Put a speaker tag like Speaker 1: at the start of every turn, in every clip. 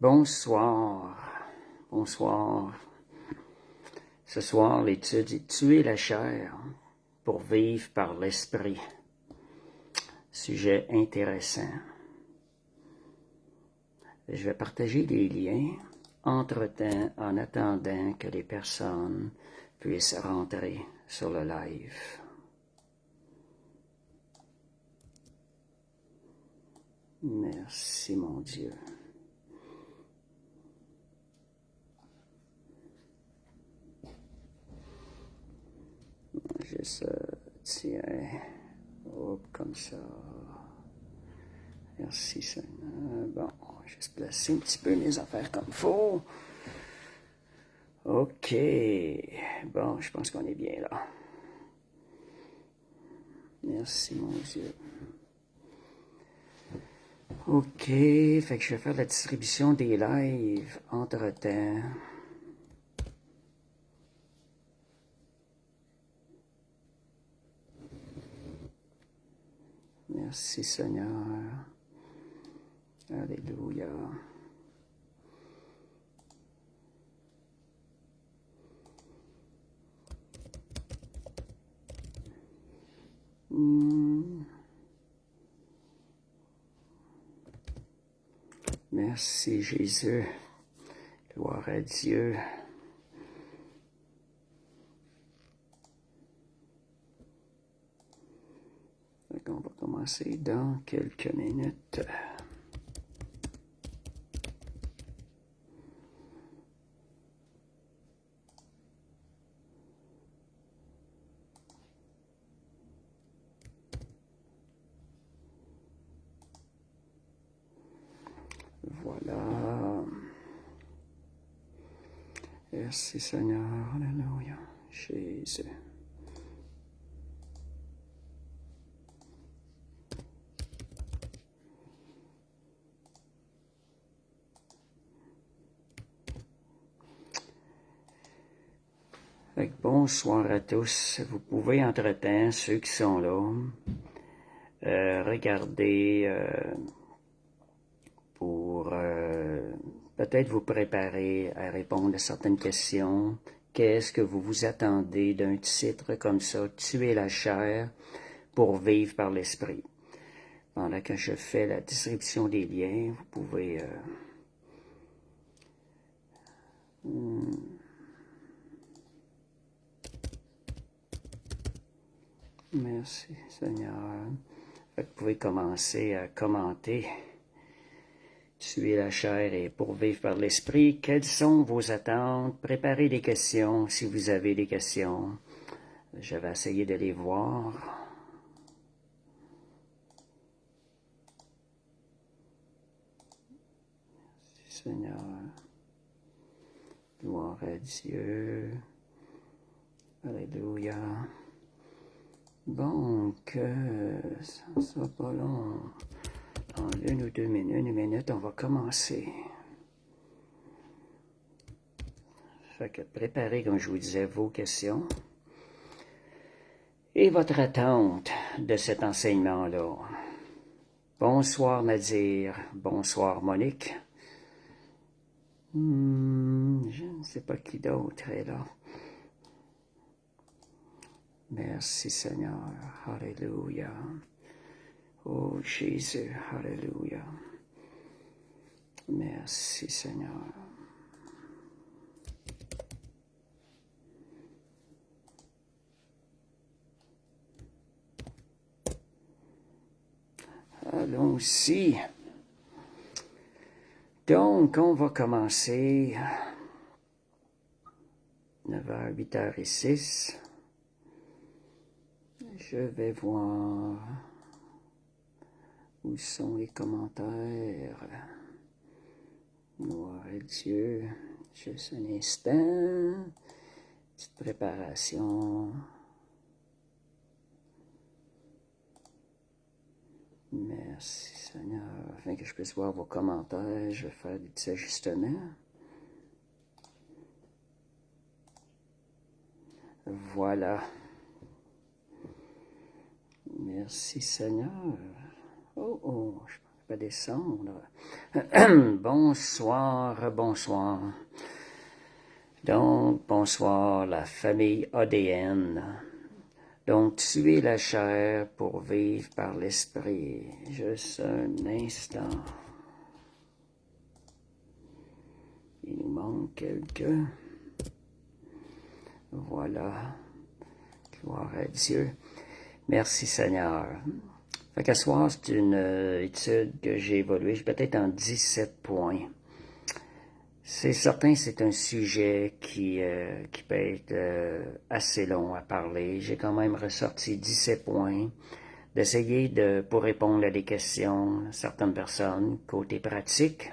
Speaker 1: Bonsoir. Bonsoir. Ce soir, l'étude est tuer la chair pour vivre par l'esprit. Sujet intéressant. Je vais partager des liens entre-temps en attendant que les personnes puissent rentrer sur le live. Merci mon Dieu. Juste, tiens, hop, comme ça. Merci Seigneur. Bon, juste placer un petit peu mes affaires comme il faut. OK. Bon, je pense qu'on est bien là. Merci mon Dieu. OK, fait que je vais faire la distribution des lives entre-temps. Merci Seigneur. Alléluia. Merci Jésus. Gloire à Dieu. On va commencer dans quelques minutes. Voilà. Merci Seigneur. Alléluia. Jésus. Bonsoir à tous. Vous pouvez entre-temps, ceux qui sont là, regarder pour peut-être vous préparer à répondre à certaines questions. Qu'est-ce que vous vous attendez d'un titre comme ça, tuer la chair pour vivre par l'esprit? Pendant que je fais la distribution des liens, vous pouvez... Merci Seigneur. Vous pouvez commencer à commenter. Tuer la chair et pour vivre par l'esprit. Quelles sont vos attentes? Préparez des questions si vous avez des questions. Je vais essayer de les voir. Merci Seigneur. Gloire à Dieu. Alléluia. Donc, ça ne sera pas long. En une ou deux minutes, on va commencer. Fait que préparez, comme je vous disais, vos questions et votre attente de cet enseignement-là. Bonsoir Nadir, bonsoir Monique. Je ne sais pas qui d'autre est là. Merci Seigneur, alléluia. Oh Jésus, alléluia. Merci Seigneur. Allons-y. Donc, on va commencer 9h, 8h06. Je vais voir où sont les commentaires. Gloire à Dieu. Juste un instant. Petite préparation. Merci Seigneur. Afin que je puisse voir vos commentaires, je vais faire des petits ajustements. Voilà. Merci Seigneur. Oh, je pas descendre. Bonsoir, bonsoir. Donc, bonsoir, la famille ADN. Donc, tuer la chair pour vivre par l'esprit. Juste un instant. Il nous manque quelques. Voilà. Gloire à Dieu. Merci Seigneur. Fait qu'à ce soir, c'est une étude que j'ai évoluée. Je suis peut-être en 17 points. C'est certain, c'est un sujet qui peut être assez long à parler. J'ai quand même ressorti 17 points, d'essayer pour répondre à des questions de certaines personnes, côté pratique.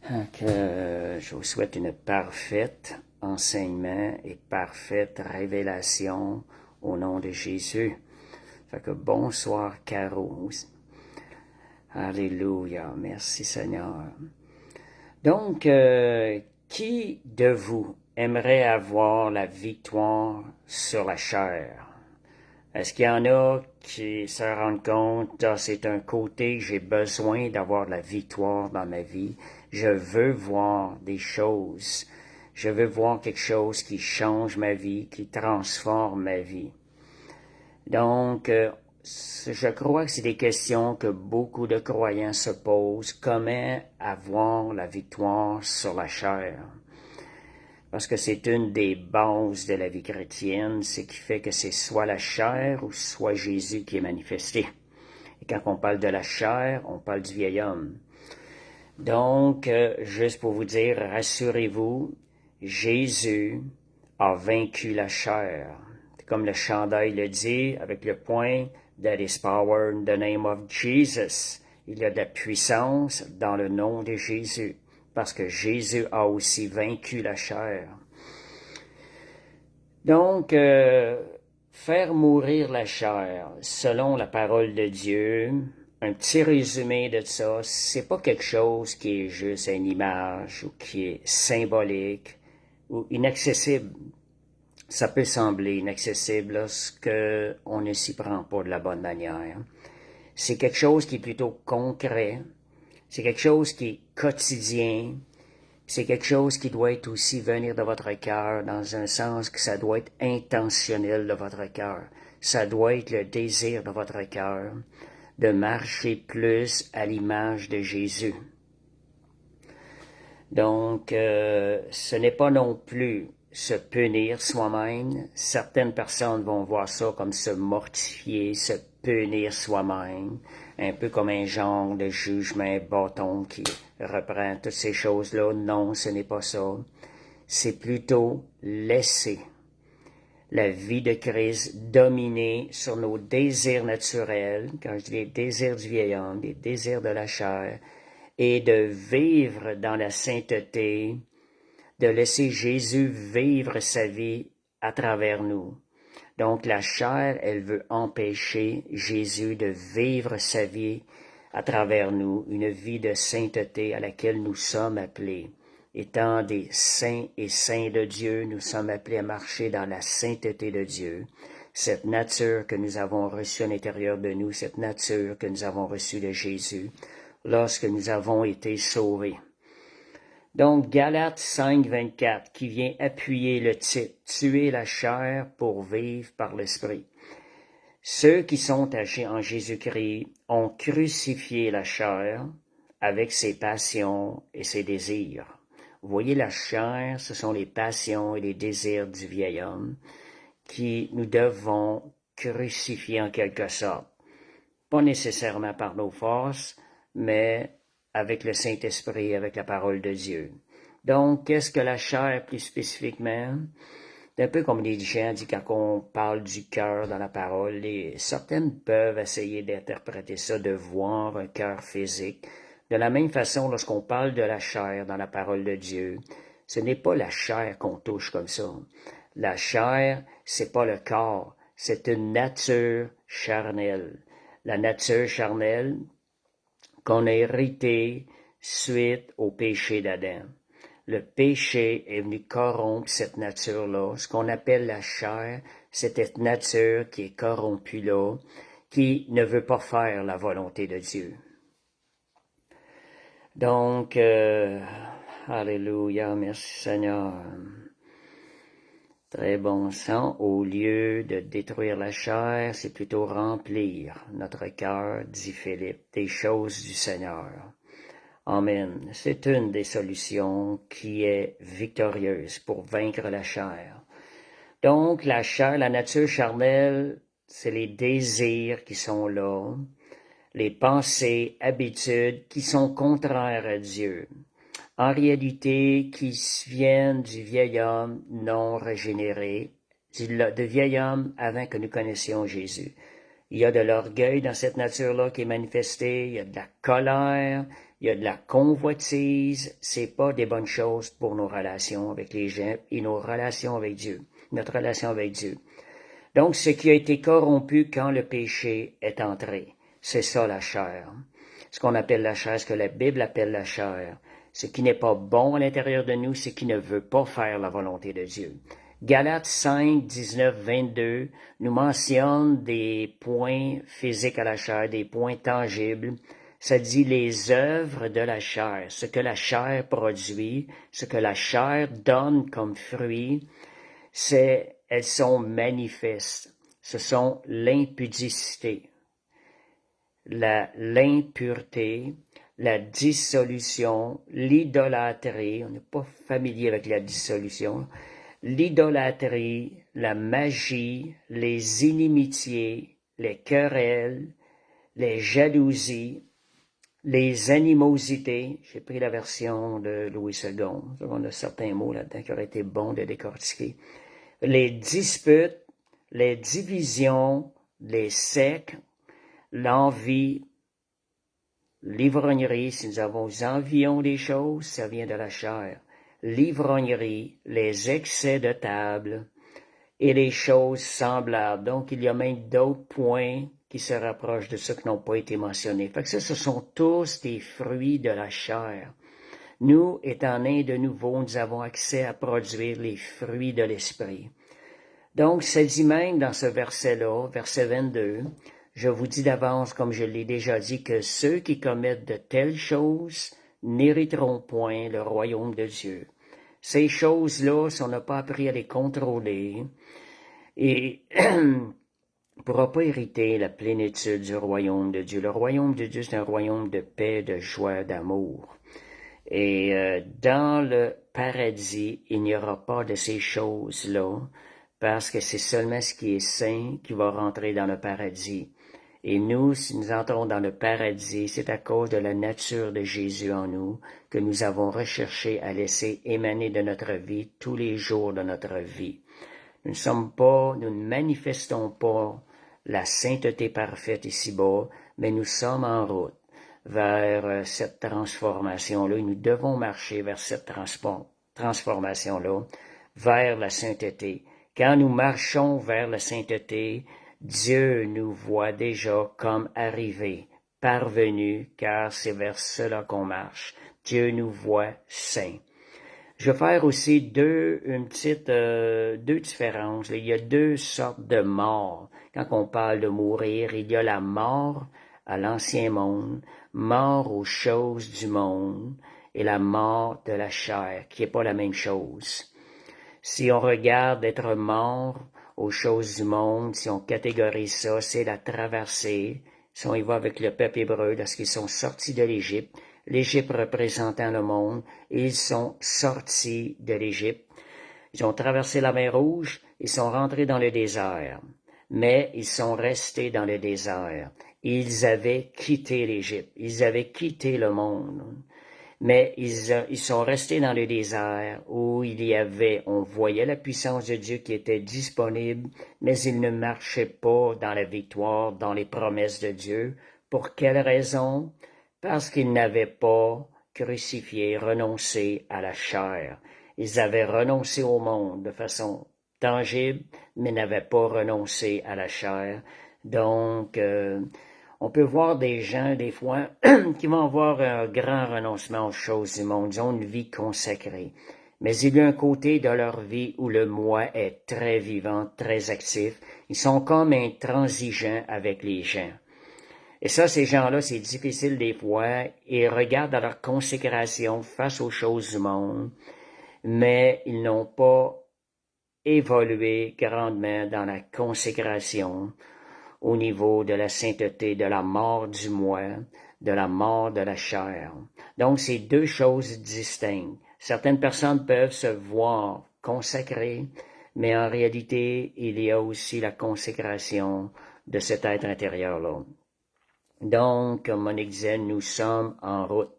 Speaker 1: Je vous souhaite une parfaite enseignement et parfaite révélation au nom de Jésus. Fait que bonsoir, Caro. Alléluia. Merci, Seigneur. Donc, qui de vous aimerait avoir la victoire sur la chair? Est-ce qu'il y en a qui se rendent compte, c'est un côté, j'ai besoin d'avoir la victoire dans ma vie. Je veux voir des choses. Je veux voir quelque chose qui change ma vie, qui transforme ma vie. Donc, je crois que c'est des questions que beaucoup de croyants se posent. Comment avoir la victoire sur la chair? Parce que c'est une des bases de la vie chrétienne, c'est qui fait que c'est soit la chair ou soit Jésus qui est manifesté. Et quand on parle de la chair, on parle du vieil homme. Donc, juste pour vous dire, rassurez-vous, Jésus a vaincu la chair. Comme le chandail le dit, avec le point, that is power in the name of Jesus. Il y a de la puissance dans le nom de Jésus, parce que Jésus a aussi vaincu la chair. Donc, faire mourir la chair, selon la parole de Dieu, un petit résumé de ça, c'est pas quelque chose qui est juste une image ou qui est symbolique ou inaccessible. Ça peut sembler inaccessible lorsqu'on ne s'y prend pas de la bonne manière. C'est quelque chose qui est plutôt concret, c'est quelque chose qui est quotidien, c'est quelque chose qui doit être aussi venir de votre cœur, dans un sens que ça doit être intentionnel de votre cœur. Ça doit être le désir de votre cœur de marcher plus à l'image de Jésus. Donc, ce n'est pas non plus se punir soi-même. Certaines personnes vont voir ça comme se mortifier, se punir soi-même, un peu comme un genre de jugement bâton qui reprend toutes ces choses-là. Non, ce n'est pas ça. C'est plutôt laisser la vie de Christ dominer sur nos désirs naturels, quand je dis les désirs du vieil homme, les désirs de la chair, et de vivre dans la sainteté, de laisser Jésus vivre sa vie à travers nous. Donc la chair, elle veut empêcher Jésus de vivre sa vie à travers nous, une vie de sainteté à laquelle nous sommes appelés. Étant des saints et saints de Dieu, nous sommes appelés à marcher dans la sainteté de Dieu. Cette nature que nous avons reçue à l'intérieur de nous, cette nature que nous avons reçue de Jésus, lorsque nous avons été sauvés. Donc, Galates 5, 24, qui vient appuyer le titre « Tuer la chair pour vivre par l'Esprit ». Ceux qui sont en Jésus-Christ ont crucifié la chair avec ses passions et ses désirs. Vous voyez, la chair, ce sont les passions et les désirs du vieil homme qui nous devons crucifier en quelque sorte. Pas nécessairement par nos forces, mais avec le Saint-Esprit, avec la parole de Dieu. Donc, qu'est-ce que la chair plus spécifiquement? C'est un peu comme les gens disent quand on parle du cœur dans la parole. Certaines peuvent essayer d'interpréter ça, de voir un cœur physique. De la même façon, lorsqu'on parle de la chair dans la parole de Dieu, ce n'est pas la chair qu'on touche comme ça. La chair, c'est pas le corps, c'est une nature charnelle. La nature charnelle qu'on a héritée suite au péché d'Adam. Le péché est venu corrompre cette nature-là. Ce qu'on appelle la chair, c'est cette nature qui est corrompue là, qui ne veut pas faire la volonté de Dieu. Donc, alléluia, merci Seigneur. Très bon sang, au lieu de détruire la chair, c'est plutôt remplir notre cœur, dit Philippe, des choses du Seigneur. Amen. C'est une des solutions qui est victorieuse pour vaincre la chair. Donc, la chair, la nature charnelle, c'est les désirs qui sont là, les pensées, habitudes qui sont contraires à Dieu. En réalité, qui viennent du vieil homme non régénéré, du vieil homme avant que nous connaissions Jésus. Il y a de l'orgueil dans cette nature-là qui est manifestée, il y a de la colère, il y a de la convoitise. C'est pas des bonnes choses pour nos relations avec les gens et nos relations avec Dieu, notre relation avec Dieu. Donc, ce qui a été corrompu quand le péché est entré, c'est ça la chair. Ce qu'on appelle la chair, ce que la Bible appelle la chair. Ce qui n'est pas bon à l'intérieur de nous, c'est qui ne veut pas faire la volonté de Dieu. Galates 5, 19, 22 nous mentionne des points physiques à la chair, des points tangibles. Ça dit les œuvres de la chair, ce que la chair produit, ce que la chair donne comme fruit, elles sont manifestes. Ce sont l'impudicité, l'impureté, la dissolution, l'idolâtrie, on n'est pas familier avec la dissolution, l'idolâtrie, la magie, les inimitiés, les querelles, les jalousies, les animosités. J'ai pris la version de Louis II. On a certains mots là-dedans qui auraient été bons de décortiquer. Les disputes, les divisions, les sectes, l'envie, l'ivrognerie, si nous envions des choses, ça vient de la chair. L'ivrognerie, les excès de table et les choses semblables. Donc, il y a même d'autres points qui se rapprochent de ceux qui n'ont pas été mentionnés. Fait que ça, ce sont tous des fruits de la chair. Nous, étant nés de nouveau, nous avons accès à produire les fruits de l'esprit. Donc, ça dit même dans ce verset-là, verset 22, je vous dis d'avance, comme je l'ai déjà dit, que ceux qui commettent de telles choses n'hériteront point le royaume de Dieu. Ces choses-là, si on n'a pas appris à les contrôler, et on ne pourra pas hériter la plénitude du royaume de Dieu. Le royaume de Dieu, c'est un royaume de paix, de joie, d'amour. Et dans le paradis, il n'y aura pas de ces choses-là, parce que c'est seulement ce qui est saint qui va rentrer dans le paradis. Et nous, si nous entrons dans le paradis, c'est à cause de la nature de Jésus en nous que nous avons recherché à laisser émaner de notre vie tous les jours de notre vie. Nous ne manifestons pas la sainteté parfaite ici-bas, mais nous sommes en route vers cette transformation-là. Et nous devons marcher vers cette transformation-là, vers la sainteté. Quand nous marchons vers la sainteté, Dieu nous voit déjà comme arrivés, parvenus, car c'est vers cela qu'on marche. Dieu nous voit saints. Je vais faire aussi deux différences. Il y a deux sortes de morts. Quand on parle de mourir, il y a la mort à l'ancien monde, mort aux choses du monde, et la mort de la chair, qui n'est pas la même chose. Si on regarde être mort aux choses du monde, si on catégorise ça, c'est la traversée. Si on y va avec le peuple hébreu, lorsqu'ils sont sortis de l'Égypte représentant le monde, et ils sont sortis de l'Égypte. Ils ont traversé la mer Rouge, ils sont rentrés dans le désert, mais ils sont restés dans le désert. Ils avaient quitté l'Égypte, ils avaient quitté le monde. Mais ils sont restés dans le désert où on voyait la puissance de Dieu qui était disponible, mais ils ne marchaient pas dans la victoire, dans les promesses de Dieu. Pour quelle raison? Parce qu'ils n'avaient pas crucifié, renoncé à la chair. Ils avaient renoncé au monde de façon tangible, mais n'avaient pas renoncé à la chair. Donc, on peut voir des gens, des fois, qui vont avoir un grand renoncement aux choses du monde. Ils ont une vie consacrée. Mais il y a un côté de leur vie où le moi est très vivant, très actif. Ils sont comme intransigeants avec les gens. Et ça, ces gens-là, c'est difficile des fois. Ils regardent à leur consécration face aux choses du monde, mais ils n'ont pas évolué grandement dans la consécration au niveau de la sainteté, de la mort du moi, de la mort de la chair. Donc, c'est deux choses distinctes. Certaines personnes peuvent se voir consacrées, mais en réalité, il y a aussi la consécration de cet être intérieur-là. Donc, comme Monique disait, nous sommes en route.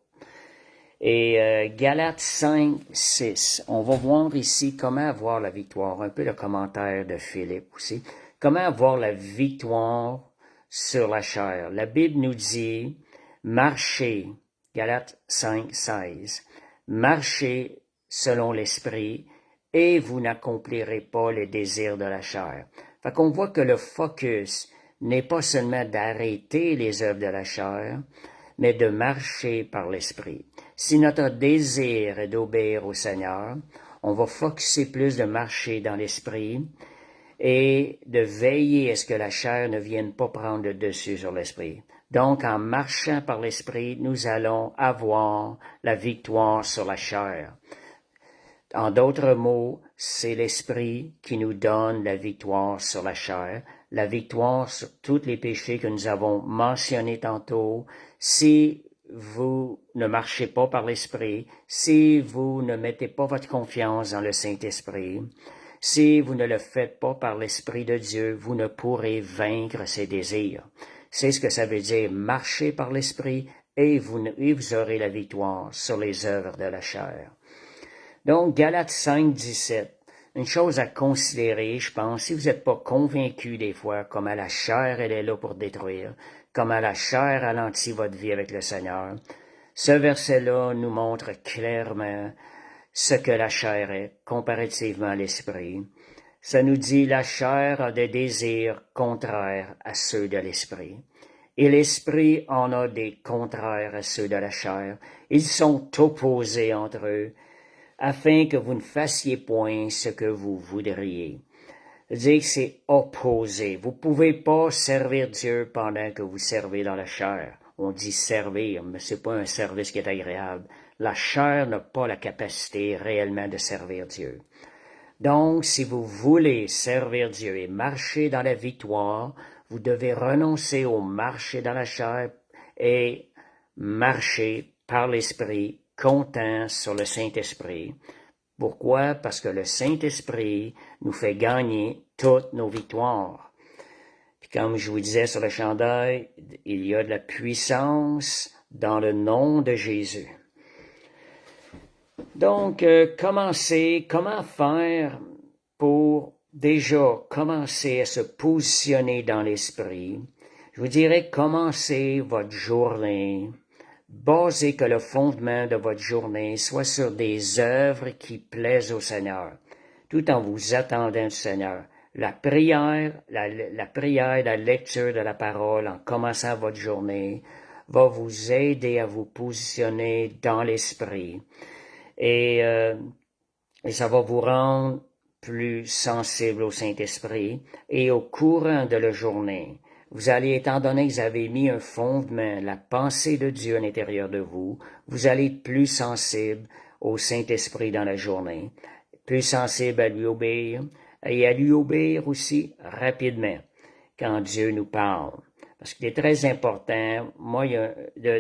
Speaker 1: Et Galates 5, 6, on va voir ici comment avoir la victoire, un peu le commentaire de Philippe aussi, comment avoir la victoire sur la chair. La Bible nous dit, marchez, Galates 5, 16, marchez selon l'esprit et vous n'accomplirez pas les désirs de la chair. Fait qu'on voit que le focus n'est pas seulement d'arrêter les œuvres de la chair, mais de marcher par l'esprit. Si notre désir est d'obéir au Seigneur, on va focuser plus de marcher dans l'esprit et de veiller à ce que la chair ne vienne pas prendre le dessus sur l'esprit. Donc, en marchant par l'esprit, nous allons avoir la victoire sur la chair. En d'autres mots, c'est l'esprit qui nous donne la victoire sur la chair, la victoire sur tous les péchés que nous avons mentionnés tantôt. Si vous ne marchez pas par l'esprit, si vous ne mettez pas votre confiance dans le Saint-Esprit, si vous ne le faites pas par l'Esprit de Dieu, vous ne pourrez vaincre ses désirs. C'est ce que ça veut dire, marcher par l'Esprit et vous aurez la victoire sur les œuvres de la chair. Donc, Galates 5, 17. Une chose à considérer, je pense, si vous n'êtes pas convaincu des fois comment la chair, elle est là pour détruire, comment la chair ralentit votre vie avec le Seigneur, ce verset-là nous montre clairement ce que la chair est comparativement à l'esprit. Ça nous dit la chair a des désirs contraires à ceux de l'esprit. Et l'esprit en a des contraires à ceux de la chair. Ils sont opposés entre eux, afin que vous ne fassiez point ce que vous voudriez. C'est-à-dire que c'est opposé. Vous ne pouvez pas servir Dieu pendant que vous servez dans la chair. On dit servir, mais ce n'est pas un service qui est agréable. La chair n'a pas la capacité réellement de servir Dieu. Donc, si vous voulez servir Dieu et marcher dans la victoire, vous devez renoncer au marcher dans la chair et marcher par l'Esprit, comptant sur le Saint-Esprit. Pourquoi? Parce que le Saint-Esprit nous fait gagner toutes nos victoires. Puis comme je vous disais sur le chandail, il y a de la puissance dans le nom de Jésus. Donc, comment faire pour déjà commencer à se positionner dans l'esprit? Je vous dirais, commencez votre journée. Basez que le fondement de votre journée soit sur des œuvres qui plaisent au Seigneur, tout en vous attendant du Seigneur. La prière, la lecture de la parole en commençant votre journée va vous aider à vous positionner dans l'esprit. Et ça va vous rendre plus sensible au Saint-Esprit et au courant de la journée. Vous allez, étant donné que vous avez mis un fondement, la pensée de Dieu à l'intérieur de vous, vous allez être plus sensible au Saint-Esprit dans la journée, plus sensible à lui obéir et à lui obéir aussi rapidement quand Dieu nous parle. Parce qu'il est très important,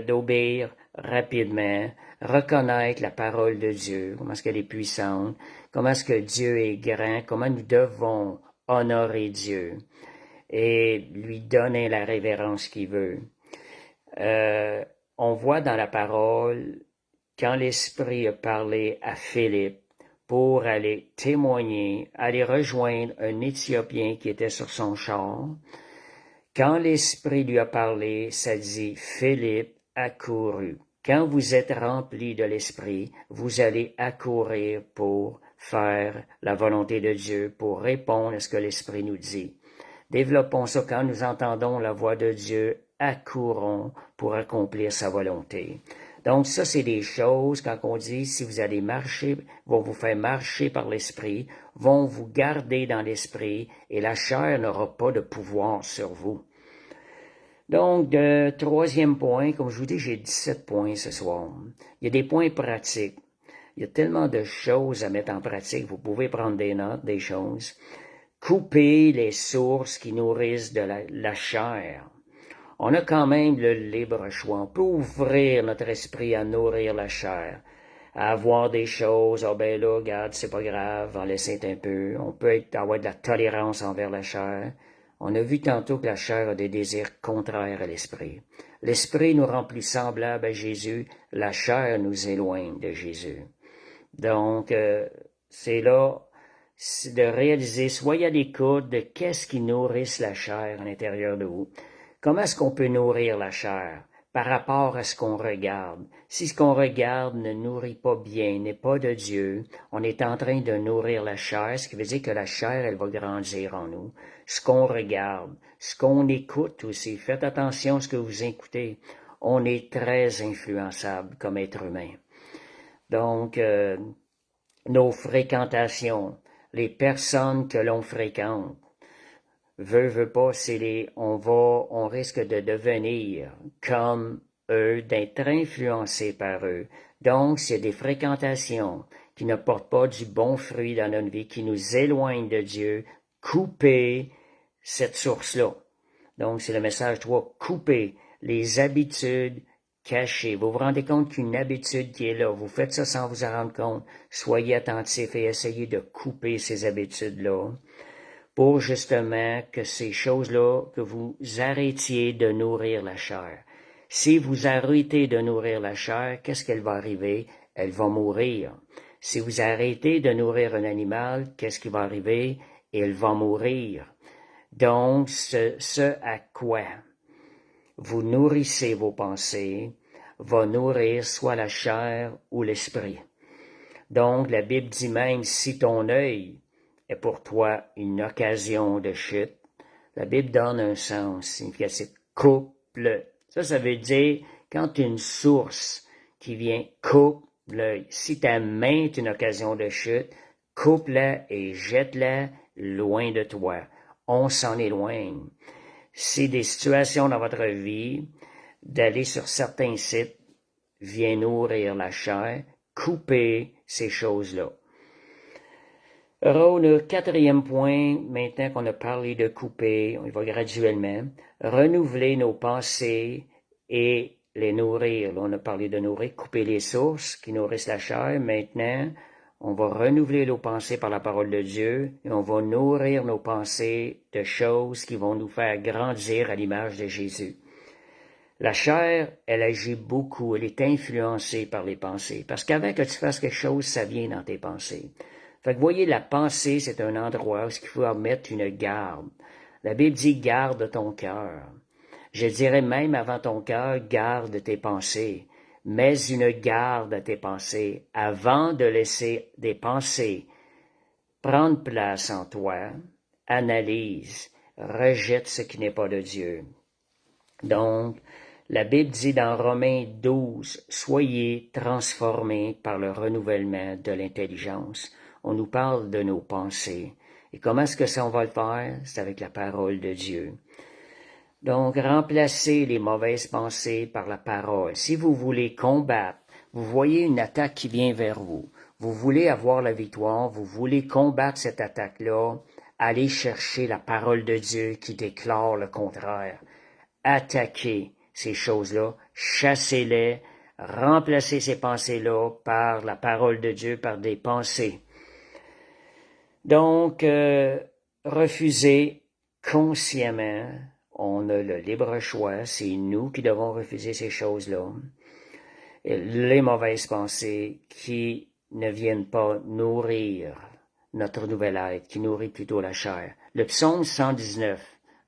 Speaker 1: d'obéir rapidement, reconnaître la parole de Dieu, comment est-ce qu'elle est puissante, comment est-ce que Dieu est grand, comment nous devons honorer Dieu et lui donner la révérence qu'il veut. On voit dans la parole, quand l'Esprit a parlé à Philippe pour aller témoigner, aller rejoindre un Éthiopien qui était sur son char, quand l'Esprit lui a parlé, ça dit, Philippe accourut. Quand vous êtes rempli de l'Esprit, vous allez accourir pour faire la volonté de Dieu, pour répondre à ce que l'Esprit nous dit. Développons ça quand nous entendons la voix de Dieu, accourons pour accomplir sa volonté. Donc ça, c'est des choses, quand on dit, si vous allez marcher, vont vous faire marcher par l'esprit, vont vous garder dans l'esprit, et la chair n'aura pas de pouvoir sur vous. Donc, troisième point, comme je vous dis, j'ai 17 points ce soir. Il y a des points pratiques. Il y a tellement de choses à mettre en pratique. Vous pouvez prendre des notes, des choses. Couper les sources qui nourrissent de la chair. On a quand même le libre choix. On peut ouvrir notre esprit à nourrir la chair, à avoir des choses, oh ben là, regarde, c'est pas grave, en laisser un peu. On peut avoir de la tolérance envers la chair. On a vu tantôt que la chair a des désirs contraires à l'esprit. L'esprit nous rend plus semblables à Jésus, la chair nous éloigne de Jésus. Donc, c'est là de réaliser, soyez à l'écoute de qu'est-ce qui nourrisse la chair à l'intérieur de vous. Comment est-ce qu'on peut nourrir la chair? Par rapport à ce qu'on regarde. Si ce qu'on regarde ne nourrit pas bien, n'est pas de Dieu, on est en train de nourrir la chair, ce qui veut dire que la chair, elle va grandir en nous. Ce qu'on regarde, ce qu'on écoute aussi, faites attention à ce que vous écoutez. On est très influençable comme être humain. Donc, nos fréquentations, les personnes que l'on fréquente, veut pas, on risque de devenir comme eux, d'être influencés par eux. Donc, c'est des fréquentations qui ne portent pas du bon fruit dans notre vie, qui nous éloignent de Dieu. Couper cette source-là. Donc, c'est le message 3. Couper les habitudes cachées. Vous vous rendez compte qu'une habitude qui est là, vous faites ça sans vous en rendre compte. Soyez attentifs et essayez de couper ces habitudes-là pour justement que ces choses-là, que vous arrêtiez de nourrir la chair. Si vous arrêtez de nourrir la chair, qu'est-ce qu'elle va arriver? Elle va mourir. Si vous arrêtez de nourrir un animal, qu'est-ce qui va arriver? Il va mourir. Donc, ce à quoi vous nourrissez vos pensées va nourrir soit la chair ou l'esprit. Donc, la Bible dit même, si ton œil est pour toi une occasion de chute, la Bible donne un sens significatif. Coupe-le. Ça veut dire, quand une source qui vient coupe l'œil. Si ta main est une occasion de chute, coupe-la et jette-la loin de toi. On s'en éloigne. Si des situations dans votre vie, d'aller sur certains sites, vient nourrir la chair, coupez ces choses-là. Alors, le quatrième point, maintenant qu'on a parlé de couper, on y va graduellement, renouveler nos pensées et les nourrir. Là, on a parlé de nourrir, couper les sources qui nourrissent la chair. Maintenant, on va renouveler nos pensées par la parole de Dieu et on va nourrir nos pensées de choses qui vont nous faire grandir à l'image de Jésus. La chair, elle agit beaucoup, elle est influencée par les pensées. Parce qu'avant que tu fasses quelque chose, ça vient dans tes pensées. Fait que voyez, la pensée, c'est un endroit où il faut mettre une garde. La Bible dit garde ton cœur. Je dirais même avant ton cœur, garde tes pensées. Mets une garde à tes pensées avant de laisser des pensées prendre place en toi. Analyse, rejette ce qui n'est pas de Dieu. Donc, la Bible dit dans Romains 12, « Soyez transformés par le renouvellement de l'intelligence. » On nous parle de nos pensées. Et comment est-ce que ça on va le faire? C'est avec la parole de Dieu. Donc, remplacez les mauvaises pensées par la parole. Si vous voulez combattre, vous voyez une attaque qui vient vers vous, vous voulez avoir la victoire, vous voulez combattre cette attaque-là, allez chercher la parole de Dieu qui déclare le contraire. Attaquez ces choses-là, chassez-les, remplacez ces pensées-là par la parole de Dieu, par des pensées. Donc, refusez consciemment, on a le libre choix, c'est nous qui devons refuser ces choses-là, les mauvaises pensées qui ne viennent pas nourrir notre nouvel être, qui nourrit plutôt la chair. Le psaume 119,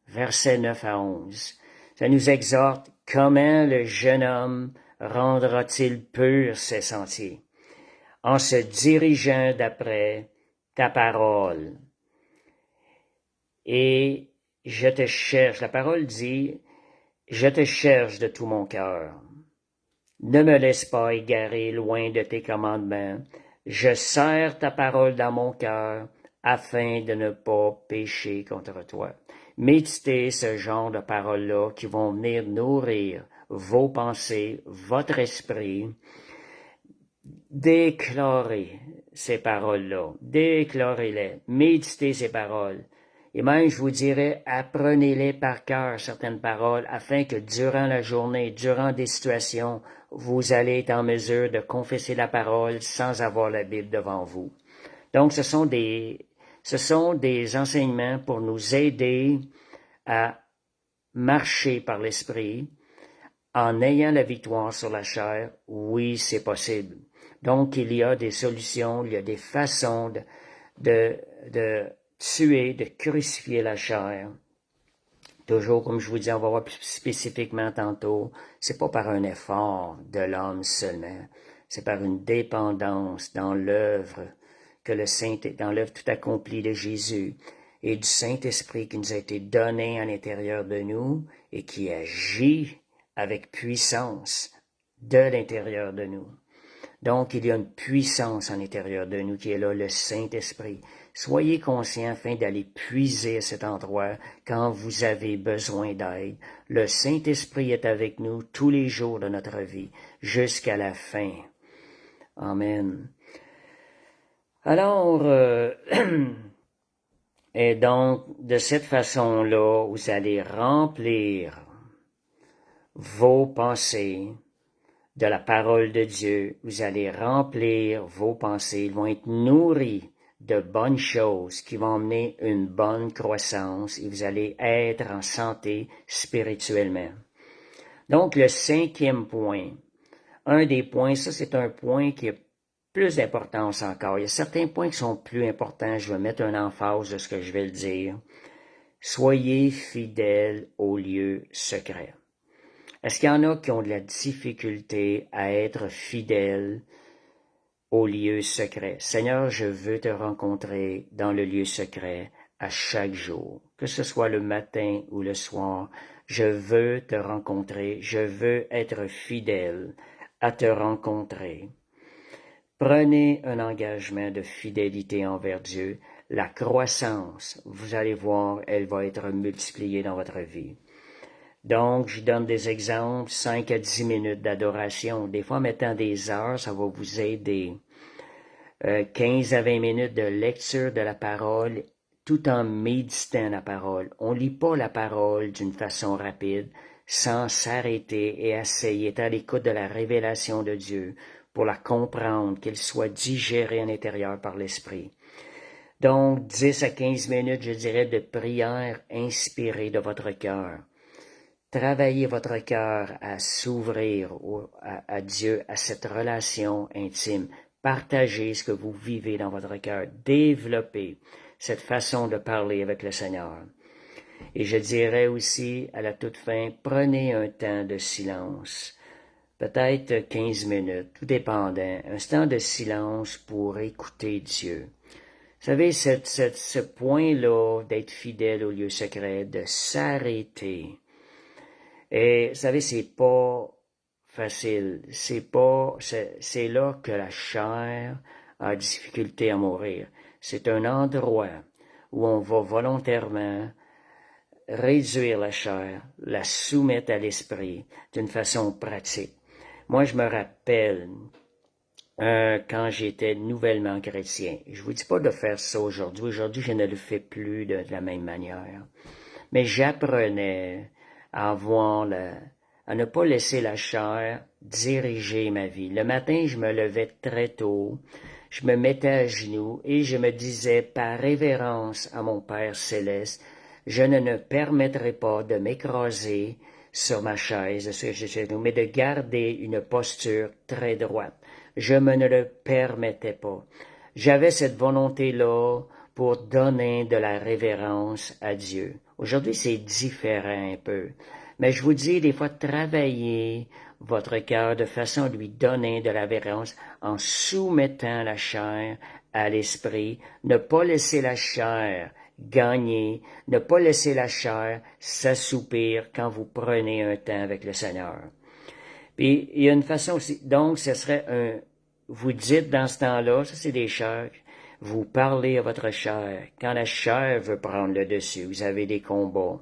Speaker 1: versets 9 à 11, ça nous exhorte, comment le jeune homme rendra-t-il pur ses sentiers? En se dirigeant d'après ta parole. Et je te cherche, la parole dit, je te cherche de tout mon cœur. Ne me laisse pas égarer loin de tes commandements. Je serre ta parole dans mon cœur afin de ne pas pécher contre toi. Méditez ce genre de paroles-là qui vont venir nourrir vos pensées, votre esprit. Déclarez ces paroles-là. Déclarez-les. Méditez ces paroles. Et même, je vous dirais, apprenez-les par cœur, certaines paroles, afin que durant la journée, durant des situations, vous allez être en mesure de confesser la parole sans avoir la Bible devant vous. Donc, ce sont des enseignements pour nous aider à marcher par l'esprit en ayant la victoire sur la chair. Oui, c'est possible. Donc, il y a des solutions, il y a des façons de tuer, de crucifier la chair. Toujours, comme je vous dis, on va voir plus spécifiquement tantôt, c'est pas par un effort de l'homme seulement, c'est par une dépendance dans l'œuvre dans l'œuvre tout accomplie de Jésus et du Saint-Esprit qui nous a été donné à l'intérieur de nous et qui agit avec puissance de l'intérieur de nous. Donc, il y a une puissance à l'intérieur de nous qui est là, le Saint-Esprit. Soyez conscients afin d'aller puiser à cet endroit quand vous avez besoin d'aide. Le Saint-Esprit est avec nous tous les jours de notre vie, jusqu'à la fin. Amen. Alors, et donc, de cette façon-là, vous allez remplir vos pensées de la parole de Dieu. Vous allez remplir vos pensées. Ils vont être nourris de bonnes choses qui vont mener une bonne croissance et vous allez être en santé spirituellement. Donc, le 5e point, un des points, ça c'est un point qui a plus d'importance encore. Il y a certains points qui sont plus importants. Je vais mettre un emphase de ce que je vais le dire. Soyez fidèles au lieu secret. Est-ce qu'il y en a qui ont de la difficulté à être fidèles au lieu secret? Seigneur, je veux te rencontrer dans le lieu secret à chaque jour, que ce soit le matin ou le soir. Je veux te rencontrer, je veux être fidèle à te rencontrer. Prenez un engagement de fidélité envers Dieu. La croissance, vous allez voir, elle va être multipliée dans votre vie. Donc, je donne des exemples, 5 à 10 minutes d'adoration. Des fois, en mettant des heures, ça va vous aider. 15 à 20 minutes de lecture de la parole, tout en méditant la parole. On lit pas la parole d'une façon rapide, sans s'arrêter et essayer, être à l'écoute de la révélation de Dieu pour la comprendre, qu'elle soit digérée à l'intérieur par l'Esprit. Donc, 10 à 15 minutes, je dirais, de prière inspirée de votre cœur. Travaillez votre cœur à s'ouvrir à Dieu, à cette relation intime. Partagez ce que vous vivez dans votre cœur. Développez cette façon de parler avec le Seigneur. Et je dirais aussi, à la toute fin, prenez un temps de silence. Peut-être 15 minutes, tout dépendant. Un temps de silence pour écouter Dieu. Vous savez, ce point-là d'être fidèle au lieu secret, de s'arrêter. Et vous savez, c'est pas facile. C'est là que la chair a difficulté à mourir. C'est un endroit où on va volontairement réduire la chair, la soumettre à l'esprit d'une façon pratique. Moi, je me rappelle quand j'étais nouvellement chrétien. Je vous dis pas de faire ça aujourd'hui. Aujourd'hui, je ne le fais plus de la même manière. Mais j'apprenais à à ne pas laisser la chair diriger ma vie. Le matin, je me levais très tôt, je me mettais à genoux et je me disais par révérence à mon Père céleste, je ne permettrai pas de m'écraser sur ma chaise, mais de garder une posture très droite. Je me ne le permettais pas. J'avais cette volonté-là pour donner de la révérence à Dieu. Aujourd'hui, c'est différent un peu. Mais je vous dis, des fois, travaillez votre cœur de façon à lui donner de la révérence en soumettant la chair à l'esprit. Ne pas laisser la chair gagner, ne pas laisser la chair s'assoupir quand vous prenez un temps avec le Seigneur. Puis, il y a une façon aussi. Donc, ce serait vous dites dans ce temps-là, ça c'est des chairs, vous parlez à votre chair. Quand la chair veut prendre le dessus, vous avez des combats.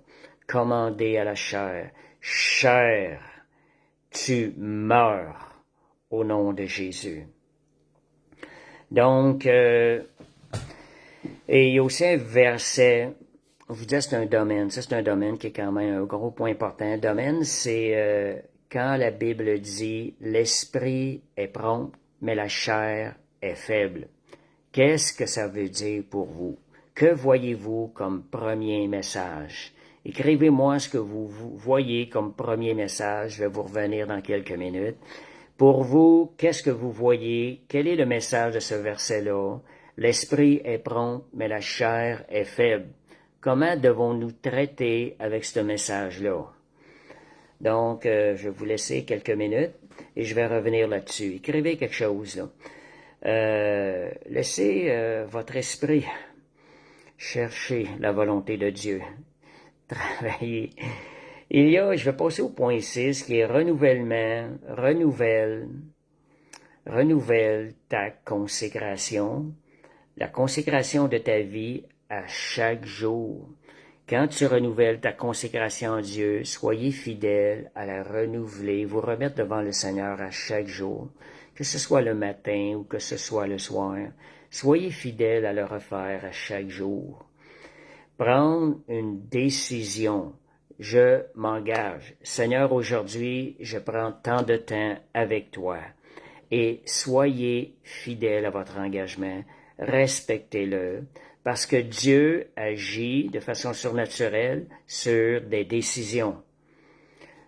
Speaker 1: Commandez à la chair. Chair, tu meurs au nom de Jésus. Donc, et il y a aussi un verset, vous dites c'est un domaine, ça c'est un domaine qui est quand même un gros point important. Un domaine, c'est quand la Bible dit « l'esprit est prompt, mais la chair est faible ». Qu'est-ce que ça veut dire pour vous? Que voyez-vous comme premier message? Écrivez-moi ce que vous voyez comme premier message. Je vais vous revenir dans quelques minutes. Pour vous, qu'est-ce que vous voyez? Quel est le message de ce verset-là? L'esprit est prompt, mais la chair est faible. Comment devons-nous traiter avec ce message-là? Donc, je vais vous laisser quelques minutes et je vais revenir là-dessus. Écrivez quelque chose, là. Laissez votre esprit chercher la volonté de Dieu. Travailler. Je vais passer au point 6 qui est renouvellement, renouvelle ta consécration, la consécration de ta vie à chaque jour. Quand tu renouvelles ta consécration à Dieu, soyez fidèle à la renouveler, vous remettre devant le Seigneur à chaque jour, que ce soit le matin ou que ce soit le soir. Soyez fidèle à le refaire à chaque jour. Prendre une décision. Je m'engage. Seigneur, aujourd'hui, je prends tant de temps avec toi. Et soyez fidèle à votre engagement. Respectez-le. Parce que Dieu agit de façon surnaturelle sur des décisions.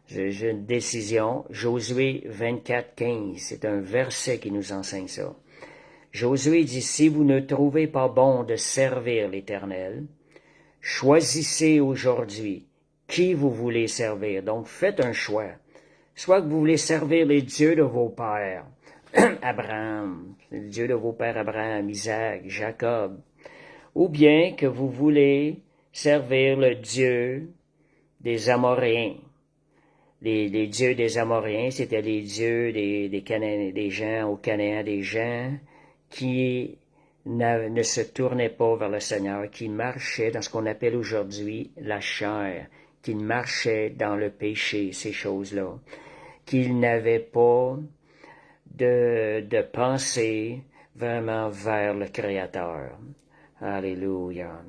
Speaker 1: J'ai une décision. Josué 24:15. C'est un verset qui nous enseigne ça. Josué dit, si vous ne trouvez pas bon de servir l'Éternel, choisissez aujourd'hui qui vous voulez servir. Donc, faites un choix. Soit que vous voulez servir les dieux de vos pères, Abraham, le Dieu de vos pères Abraham, Isaac, Jacob, ou bien que vous voulez servir le Dieu des Amoréens. Les dieux des Amoréens, c'était les dieux des gens au Canaan, des gens qui ne se tournaient pas vers le Seigneur, qui marchaient dans ce qu'on appelle aujourd'hui la chair, qui marchaient dans le péché, ces choses-là, qu'ils n'avaient pas de pensée vraiment vers le Créateur. Alléluia.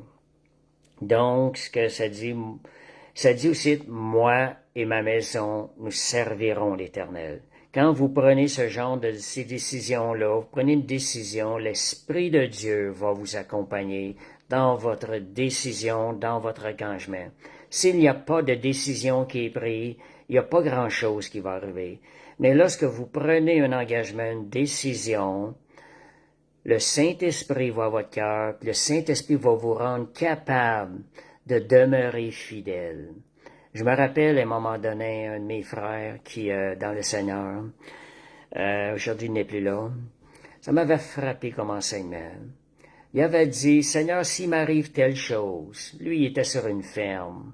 Speaker 1: Donc, ce que ça dit aussi, moi et ma maison, nous servirons l'Éternel. Quand vous prenez ces décisions-là, vous prenez une décision, l'Esprit de Dieu va vous accompagner dans votre décision, dans votre engagement. S'il n'y a pas de décision qui est prise, il n'y a pas grand-chose qui va arriver. Mais lorsque vous prenez un engagement, une décision, le Saint-Esprit va à votre cœur, le Saint-Esprit va vous rendre capable de demeurer fidèle. Je me rappelle à un moment donné, un de mes frères qui dans le Seigneur, aujourd'hui il n'est plus là, ça m'avait frappé comme enseignement. Il avait dit, Seigneur, s'il m'arrive telle chose, lui il était sur une ferme,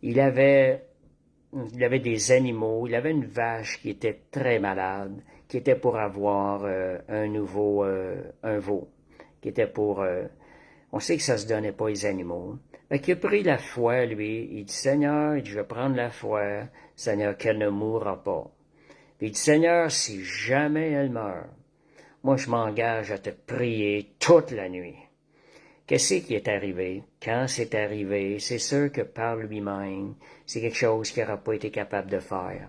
Speaker 1: il avait des animaux, il avait une vache qui était très malade, qui était pour avoir un veau, qui était pour... on sait que ça se donnait pas les animaux. Fait qu'il a pris la foi, lui. Il dit, Seigneur, je vais prendre la foi, Seigneur, qu'elle ne mourra pas. Puis il dit, Seigneur, si jamais elle meurt, moi je m'engage à te prier toute la nuit. Qu'est-ce qui est arrivé? Quand c'est arrivé, c'est sûr que par lui-même, c'est quelque chose qu'il n'aura pas été capable de faire.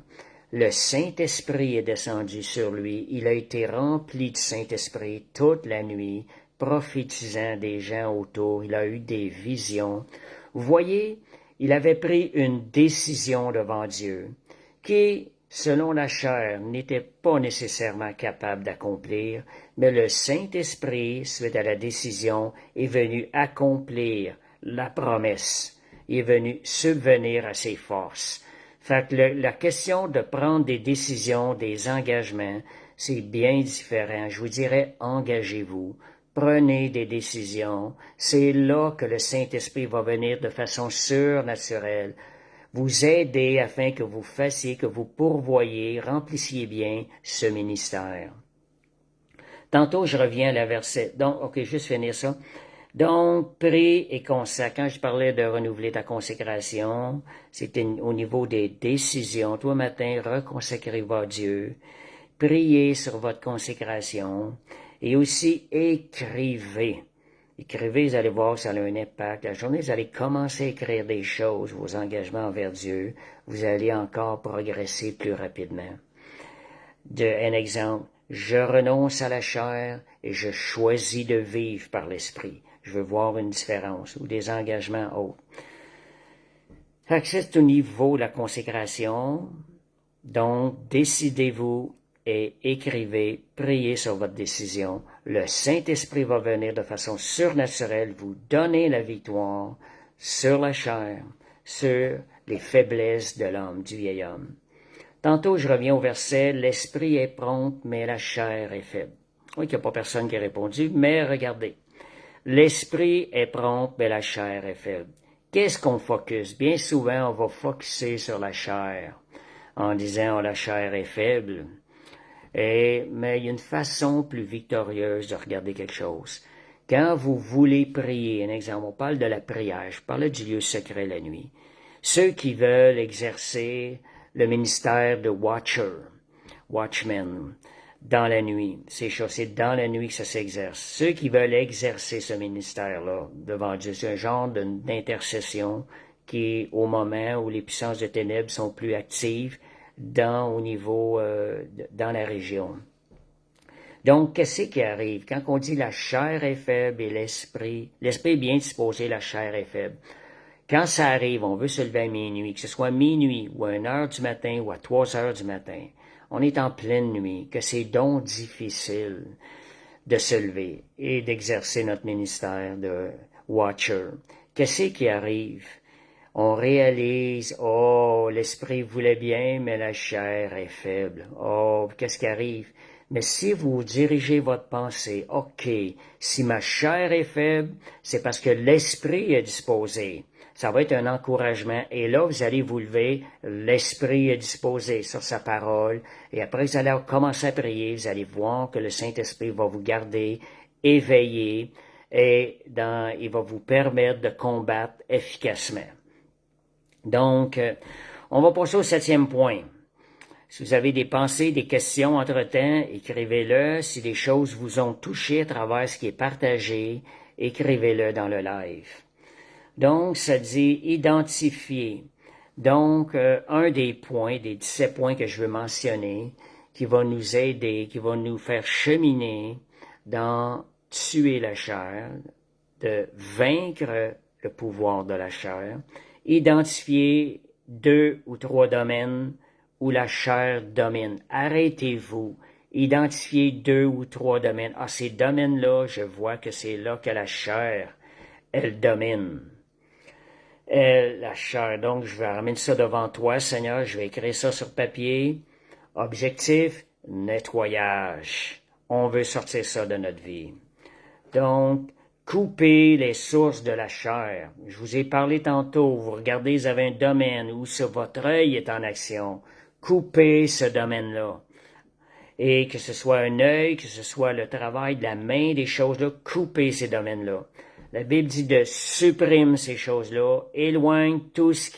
Speaker 1: Le Saint-Esprit est descendu sur lui. Il a été rempli du Saint-Esprit toute la nuit, prophétisant des gens autour. Il a eu des visions. Vous voyez, il avait pris une décision devant Dieu qui, selon la chair, n'était pas nécessairement capable d'accomplir, mais le Saint-Esprit, suite à la décision, est venu accomplir la promesse. Il est venu subvenir à ses forces. Fait que la question de prendre des décisions, des engagements, c'est bien différent. Je vous dirais, engagez-vous. Prenez des décisions. C'est là que le Saint-Esprit va venir de façon surnaturelle vous aider afin que vous fassiez, que vous pourvoyiez, remplissiez bien ce ministère. Tantôt, je reviens à la verset. Donc, OK, juste finir ça. Donc, prie et consacre. Quand je parlais de renouveler ta consécration, c'était au niveau des décisions. Toi, matin, reconsacrez-vous à Dieu. Priez sur votre consécration. Et aussi, écrivez. Écrivez, vous allez voir, ça a un impact. La journée, vous allez commencer à écrire des choses, vos engagements envers Dieu. Vous allez encore progresser plus rapidement. Un exemple. Je renonce à la chair et je choisis de vivre par l'esprit. Je veux voir une différence ou des engagements autres. C'est au niveau de la consécration. Donc, décidez-vous et écrivez, priez sur votre décision. Le Saint-Esprit va venir de façon surnaturelle vous donner la victoire sur la chair, sur les faiblesses de l'homme, du vieil homme. Tantôt, je reviens au verset, l'esprit est prompt, mais la chair est faible. Oui, qu'il n'y a pas personne qui a répondu, mais regardez. L'esprit est prompt, mais la chair est faible. Qu'est-ce qu'on focus? Bien souvent, on va focuser sur la chair, en disant, la chair est faible. Mais il y a une façon plus victorieuse de regarder quelque chose. Quand vous voulez prier, un exemple, on parle de la prière, je parle du lieu secret la nuit. Ceux qui veulent exercer le ministère de watchman, dans la nuit. C'est dans la nuit que ça s'exerce. Ceux qui veulent exercer ce ministère-là devant Dieu, c'est un genre d'intercession qui est au moment où les puissances de ténèbres sont plus actives dans la région. Donc, qu'est-ce qui arrive? Quand on dit la chair est faible et l'esprit est bien disposé, la chair est faible. Quand ça arrive, on veut se lever à minuit, que ce soit minuit ou à 1h du matin ou à 3h du matin, on est en pleine nuit, que c'est donc difficile de se lever et d'exercer notre ministère de watcher. Qu'est-ce qui arrive? On réalise, l'esprit voulait bien, mais la chair est faible. Qu'est-ce qui arrive? Mais si vous dirigez votre pensée, OK, si ma chair est faible, c'est parce que l'esprit est disposé. Ça va être un encouragement. Et là, vous allez vous lever, l'esprit est disposé sur sa parole. Et après, vous allez commencer à prier. Vous allez voir que le Saint-Esprit va vous garder éveillé et il va vous permettre de combattre efficacement. Donc, on va passer au 7e point. Si vous avez des pensées, des questions entre-temps, écrivez-le. Si des choses vous ont touché à travers ce qui est partagé, écrivez-le dans le live. Donc, ça dit identifier. Donc, un des points, des 17 points que je veux mentionner, qui va nous aider, qui va nous faire cheminer dans tuer la chair, de vaincre le pouvoir de la chair, identifier 2 ou 3 domaines où la chair domine. Arrêtez-vous. Identifiez 2 ou 3 domaines. Ces domaines-là, je vois que c'est là que la chair, elle domine. La chair, donc je vais ramener ça devant toi, Seigneur. Je vais écrire ça sur papier. Objectif, nettoyage. On veut sortir ça de notre vie. Donc, coupez les sources de la chair. Je vous ai parlé tantôt, vous regardez, vous avez un domaine où votre œil est en action. Coupez ce domaine-là. Et que ce soit un œil, que ce soit le travail de la main, des choses-là, coupez ces domaines-là. La Bible dit de supprimer ces choses-là, éloigne tout ce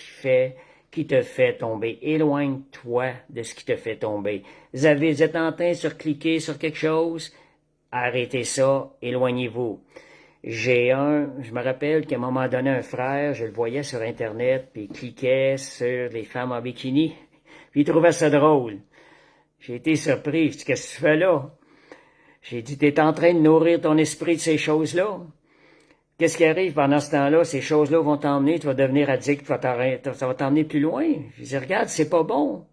Speaker 1: qui te fait tomber. Éloigne-toi de ce qui te fait tomber. Vous êtes en train de cliquer sur quelque chose, arrêtez ça, éloignez-vous. Je me rappelle qu'à un moment donné, un frère, je le voyais sur Internet, puis il cliquait sur les femmes en bikini, puis il trouvait ça drôle. J'ai été surpris, je dis, qu'est-ce que tu fais là? J'ai dit, t'es en train de nourrir ton esprit de ces choses-là. Qu'est-ce qui arrive pendant ce temps-là? Ces choses-là vont t'emmener, tu vas devenir addict, ça va t'emmener plus loin. Je dis, regarde, c'est pas bon.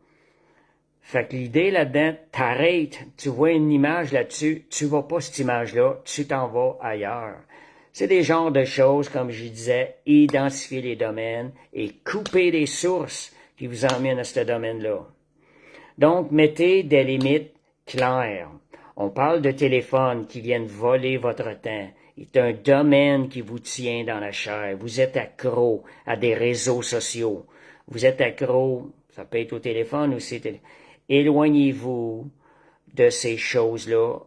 Speaker 1: Fait que l'idée là-dedans, t'arrêtes, tu vois une image là-dessus, tu vas pas cette image-là, tu t'en vas ailleurs. C'est des genres de choses, comme je disais, identifier les domaines et couper les sources qui vous emmènent à ce domaine-là. Donc, mettez des limites claires. On parle de téléphones qui viennent voler votre temps. C'est un domaine qui vous tient dans la chair. Vous êtes accro à des réseaux sociaux. vous êtes accro, ça peut être au téléphone aussi, éloignez-vous de ces choses-là.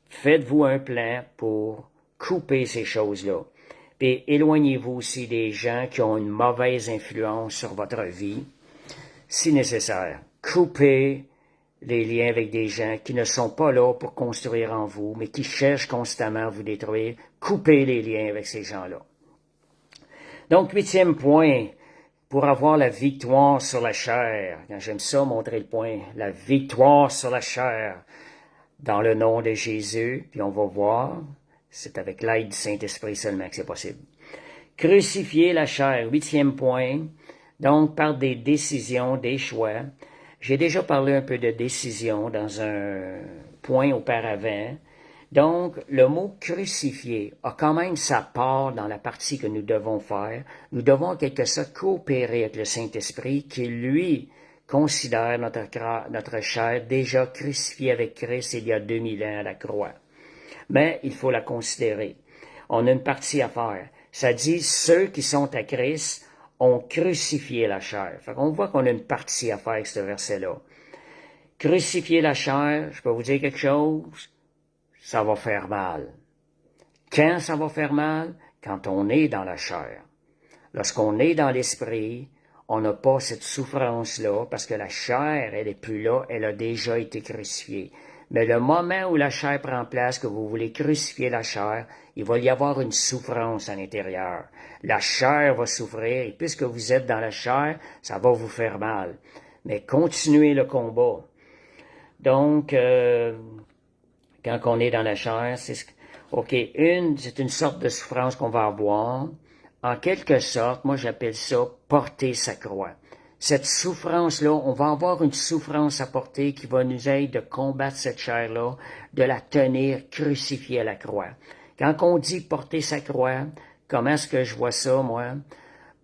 Speaker 1: Faites-vous un plan pour couper ces choses-là. Puis éloignez-vous aussi des gens qui ont une mauvaise influence sur votre vie, si nécessaire. Coupez les liens avec des gens qui ne sont pas là pour construire en vous, mais qui cherchent constamment à vous détruire. Coupez les liens avec ces gens-là. Donc, 8e point, pour avoir la victoire sur la chair. J'aime ça, montrer le point. La victoire sur la chair. Dans le nom de Jésus, puis on va voir, c'est avec l'aide du Saint-Esprit seulement que c'est possible. Crucifier la chair, 8e point, donc par des décisions, des choix. J'ai déjà parlé un peu de décision dans un point auparavant. Donc, le mot crucifier a quand même sa part dans la partie que nous devons faire. Nous devons en quelque sorte coopérer avec le Saint-Esprit qui, lui, considère notre chair déjà crucifiée avec Christ il y a 2000 ans à la croix. Mais il faut la considérer. On a une partie à faire. Ça dit, ceux qui sont à Christ ont crucifié la chair. Fait qu'on voit qu'on a une partie à faire avec ce verset-là. Crucifier la chair, je peux vous dire quelque chose, ça va faire mal. Quand ça va faire mal? Quand on est dans la chair. Lorsqu'on est dans l'esprit, on n'a pas cette souffrance-là parce que la chair, elle n'est plus là, elle a déjà été crucifiée. Mais le moment où la chair prend place, que vous voulez crucifier la chair, il va y avoir une souffrance à l'intérieur. La chair va souffrir et puisque vous êtes dans la chair, ça va vous faire mal. Mais continuez le combat. Donc, quand on est dans la chair, c'est une sorte de souffrance qu'on va avoir. En quelque sorte, moi j'appelle ça porter sa croix. Cette souffrance-là, on va avoir une souffrance à porter qui va nous aider de combattre cette chair-là, de la tenir crucifiée à la croix. Quand on dit porter sa croix, comment est-ce que je vois ça, moi?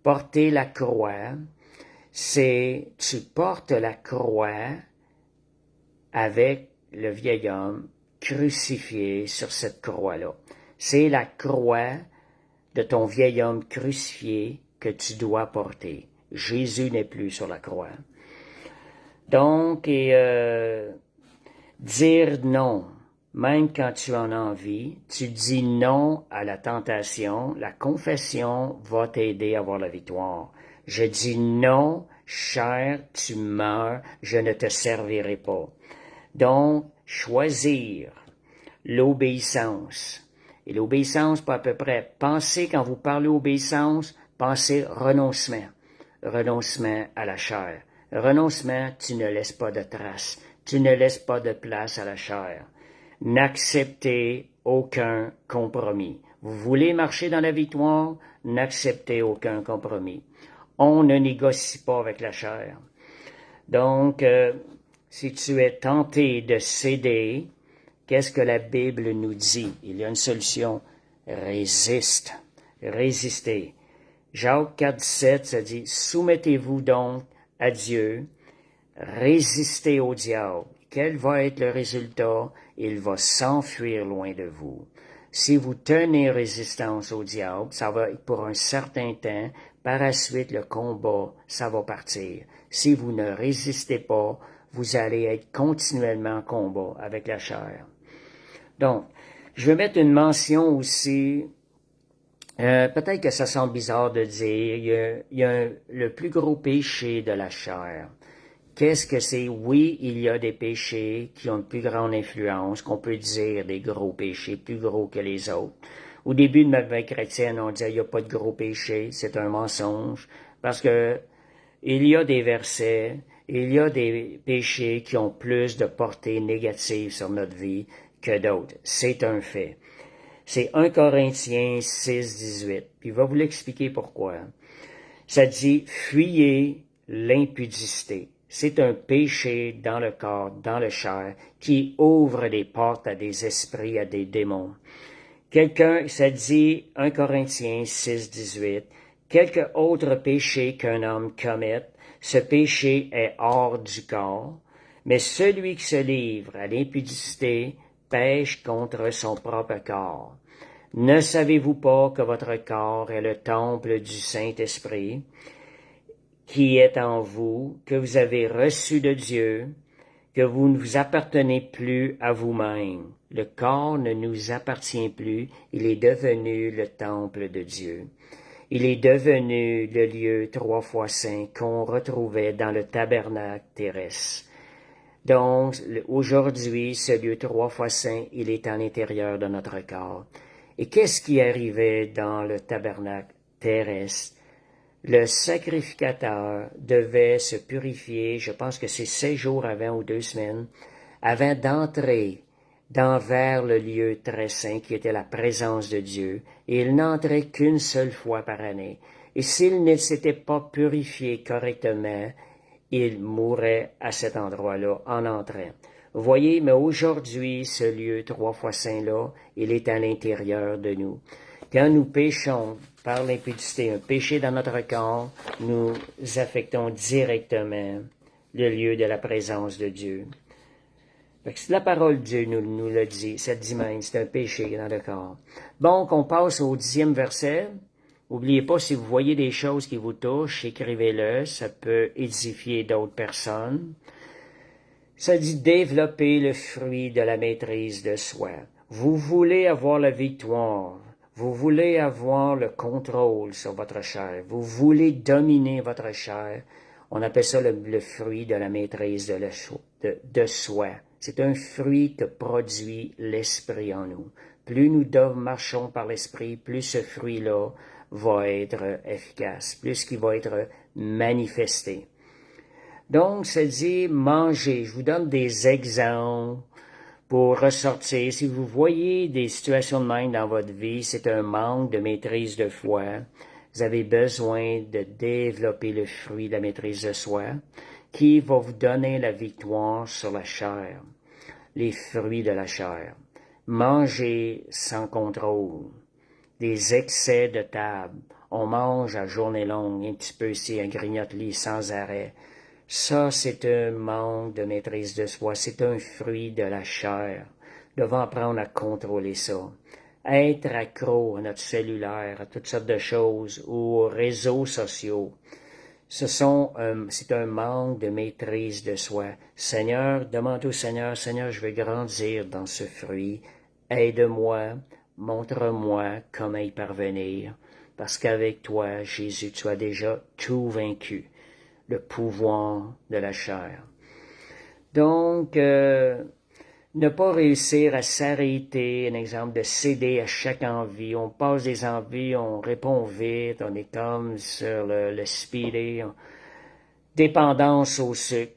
Speaker 1: Porter la croix, c'est tu portes la croix avec le vieil homme crucifié sur cette croix-là. C'est la croix de ton vieil homme crucifié que tu dois porter. Jésus n'est plus sur la croix. Donc, dire non, même quand tu en as envie, tu dis non à la tentation, la confession va t'aider à avoir la victoire. Je dis non, chair, tu meurs, je ne te servirai pas. Donc, choisir l'obéissance. Et l'obéissance, pas à peu près. Pensez, quand vous parlez obéissance, pensez renoncement. Renoncement à la chair. Renoncement, tu ne laisses pas de traces. Tu ne laisses pas de place à la chair. N'acceptez aucun compromis. Vous voulez marcher dans la victoire? N'acceptez aucun compromis. On ne négocie pas avec la chair. Donc, si tu es tenté de céder, qu'est-ce que la Bible nous dit? Il y a une solution. Résiste. Résistez. Jacques 4,17, ça dit, soumettez-vous donc à Dieu, résistez au diable. Quel va être le résultat? Il va s'enfuir loin de vous. Si vous tenez résistance au diable, ça va être pour un certain temps. Par la suite, le combat, ça va partir. Si vous ne résistez pas, vous allez être continuellement en combat avec la chair. Donc, je vais mettre une mention aussi. Peut-être que ça semble bizarre de dire, il y a le plus gros péché de la chair. Qu'est-ce que c'est? Oui, il y a des péchés qui ont une plus grande influence, qu'on peut dire des gros péchés, plus gros que les autres. Au début de ma vie chrétienne, on disait, il n'y a pas de gros péchés, c'est un mensonge, parce que il y a des versets, il y a des péchés qui ont plus de portée négative sur notre vie que d'autres. C'est un fait. C'est 1 Corinthiens 6, 18. Puis il va vous l'expliquer pourquoi. Ça dit, fuyez l'impudicité. C'est un péché dans le corps, dans le chair, qui ouvre des portes à des esprits, à des démons. Ça dit, 1 Corinthiens 6, 18, quelque autre péché qu'un homme commette, ce péché est hors du corps, mais celui qui se livre à l'impudicité pêche contre son propre corps. Ne savez-vous pas que votre corps est le temple du Saint-Esprit, qui est en vous, que vous avez reçu de Dieu, que vous ne vous appartenez plus à vous-même. Le corps ne nous appartient plus, il est devenu le temple de Dieu. Il est devenu le lieu 3 fois saint qu'on retrouvait dans le tabernacle terrestre. Donc, aujourd'hui, ce lieu 3 fois saint, il est à l'intérieur de notre corps. Et qu'est-ce qui arrivait dans le tabernacle terrestre? Le sacrificateur devait se purifier, je pense que c'est 6 jours avant ou 2 semaines, avant d'entrer vers le lieu très saint qui était la présence de Dieu, et il n'entrait qu'une seule fois par année. Et s'il ne s'était pas purifié correctement, il mourrait à cet endroit-là en entrant. Vous voyez, mais aujourd'hui, ce lieu 3 fois saint-là, il est à l'intérieur de nous. Quand nous péchons par l'impudicité, un péché dans notre corps, nous affectons directement le lieu de la présence de Dieu. La parole de Dieu nous le dit, cette dimanche, c'est un péché dans le corps. Donc, on passe au 10e verset. N'oubliez pas, si vous voyez des choses qui vous touchent, écrivez-le, ça peut édifier d'autres personnes. Ça dit développer le fruit de la maîtrise de soi. Vous voulez avoir la victoire. Vous voulez avoir le contrôle sur votre chair. Vous voulez dominer votre chair. On appelle ça le fruit de la maîtrise de soi. C'est un fruit que produit l'esprit en nous. Plus nous marchons par l'esprit, plus ce fruit-là va être efficace, plus qu'il va être manifesté. Donc, ça dit manger. Je vous donne des exemples pour ressortir. Si vous voyez des situations de même dans votre vie, c'est un manque de maîtrise de foi. Vous avez besoin de développer le fruit de la maîtrise de soi qui va vous donner la victoire sur la chair, les fruits de la chair. Manger sans contrôle, des excès de table. On mange à journée longue, un petit peu ici, un grignote-lit sans arrêt. Ça, c'est un manque de maîtrise de soi. C'est un fruit de la chair. Nous devons apprendre à contrôler ça. Être accro à notre cellulaire, à toutes sortes de choses, ou aux réseaux sociaux. C'est un manque de maîtrise de soi. Seigneur, demande au Seigneur, Seigneur, je veux grandir dans ce fruit. Aide-moi, montre-moi comment y parvenir. Parce qu'avec toi, Jésus, tu as déjà tout vaincu. Le pouvoir de la chair. Donc, ne pas réussir à s'arrêter, un exemple de céder à chaque envie. On passe des envies, on répond vite, on est comme sur le speedé. Dépendance au sucre.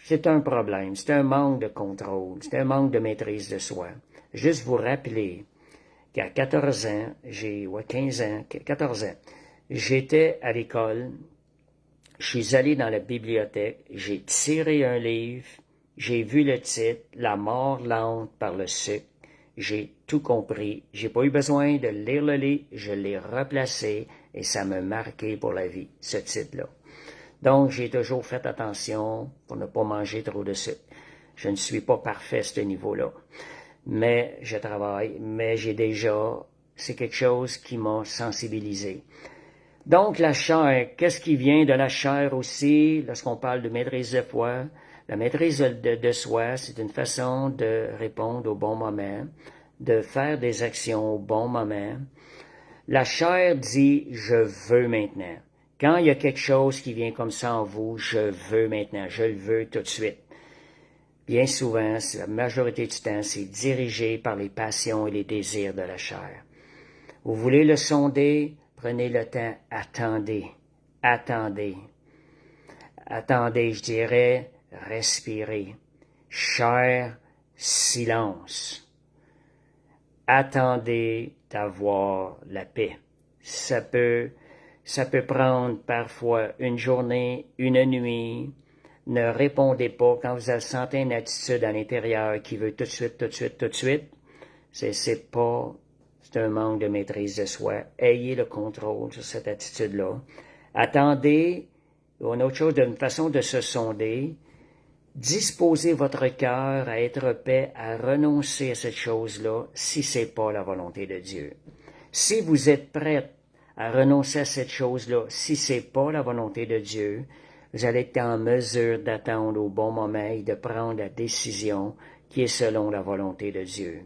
Speaker 1: C'est un problème, c'est un manque de contrôle, c'est un manque de maîtrise de soi. Juste vous rappeler qu'à 14 ans, 14 ans, j'étais à l'école. Je suis allé dans la bibliothèque, j'ai tiré un livre, j'ai vu le titre « La mort lente par le sucre ». J'ai tout compris. J'ai pas eu besoin de lire le livre, je l'ai replacé et ça m'a marqué pour la vie, ce titre-là. Donc, j'ai toujours fait attention pour ne pas manger trop de sucre. Je ne suis pas parfait à ce niveau-là. Mais je travaille, mais c'est quelque chose qui m'a sensibilisé. Donc, la chair, qu'est-ce qui vient de la chair aussi, lorsqu'on parle de maîtrise de foi? La maîtrise de soi, c'est une façon de répondre au bon moment, de faire des actions au bon moment. La chair dit « je veux maintenant ». Quand il y a quelque chose qui vient comme ça en vous, je veux maintenant, je le veux tout de suite. Bien souvent, la majorité du temps, c'est dirigé par les passions et les désirs de la chair. Vous voulez le sonder? Prenez le temps, attendez, je dirais, respirez. Chair, silence. Attendez d'avoir la paix. Ça peut prendre parfois une journée, une nuit. Ne répondez pas quand vous sentez une attitude à l'intérieur qui veut tout de suite. C'est un manque de maîtrise de soi. Ayez le contrôle sur cette attitude-là. Attendez, une autre chose, une façon de se sonder. Disposez votre cœur à être prêt à renoncer à cette chose-là si c'est pas la volonté de Dieu. Si vous êtes prêt à renoncer à cette chose-là. Si c'est pas la volonté de Dieu, vous allez être en mesure d'attendre au bon moment et de prendre la décision qui est selon la volonté de Dieu.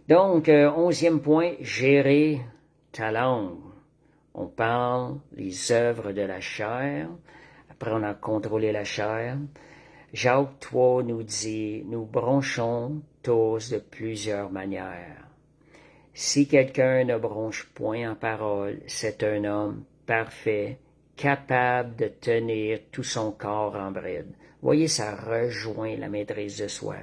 Speaker 1: Donc, 11e point, gérer ta langue. On parle des œuvres de la chair. Après, on a contrôlé la chair. Jacques 3 nous dit, nous bronchons tous de plusieurs manières. Si quelqu'un ne bronche point en parole, c'est un homme parfait, capable de tenir tout son corps en bride. Voyez, ça rejoint la maîtrise de soi.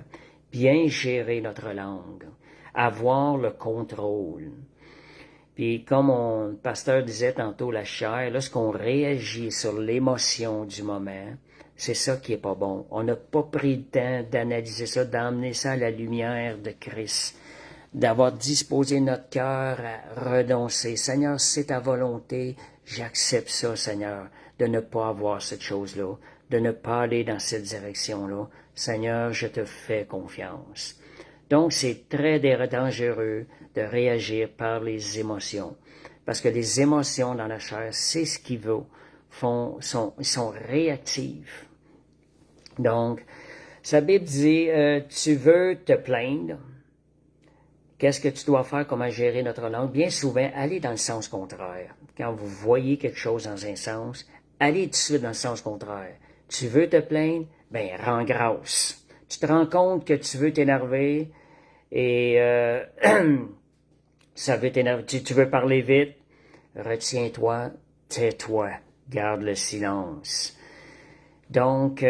Speaker 1: Bien gérer notre langue, avoir le contrôle. Puis comme le pasteur disait tantôt, la chair, lorsqu'on réagit sur l'émotion du moment, c'est ça qui est pas bon. On n'a pas pris le temps d'analyser ça, d'emmener ça à la lumière de Christ, d'avoir disposé notre cœur à renoncer. Seigneur, c'est ta volonté, j'accepte ça, Seigneur, de ne pas avoir cette chose-là, de ne pas aller dans cette direction-là. Seigneur, je te fais confiance. Donc, c'est très dangereux de réagir par les émotions. Parce que les émotions dans la chair, c'est ce qu'ils veulent. Ils sont réactifs. Donc, sa Bible dit, tu veux te plaindre. Qu'est-ce que tu dois faire? Comment gérer notre langue? Bien souvent, allez dans le sens contraire. Quand vous voyez quelque chose dans un sens, allez tout de suite dans le sens contraire. Tu veux te plaindre? Ben, rends grâce. Tu te rends compte que tu veux t'énerver et ça veut t'énerver. Tu veux parler vite? Retiens-toi, tais-toi, garde le silence. Donc,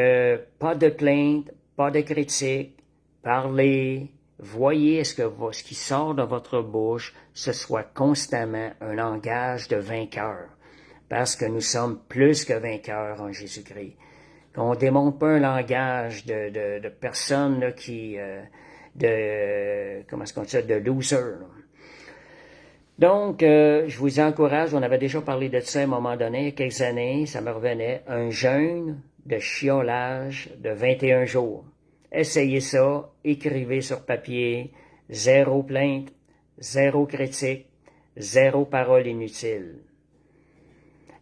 Speaker 1: pas de plainte, pas de critique, parlez, voyez ce qui sort de votre bouche, ce soit constamment un langage de vainqueur, parce que nous sommes plus que vainqueurs en Jésus-Christ. Qu'on ne démontre pas un langage de personnes là, comment est-ce qu'on dit ça, de loser. Là. Donc, je vous encourage, on avait déjà parlé de ça à un moment donné, il y a quelques années, ça me revenait, un jeûne de chiolage de 21 jours. Essayez ça, écrivez sur papier, 0 plainte, 0 critique, 0 parole inutile.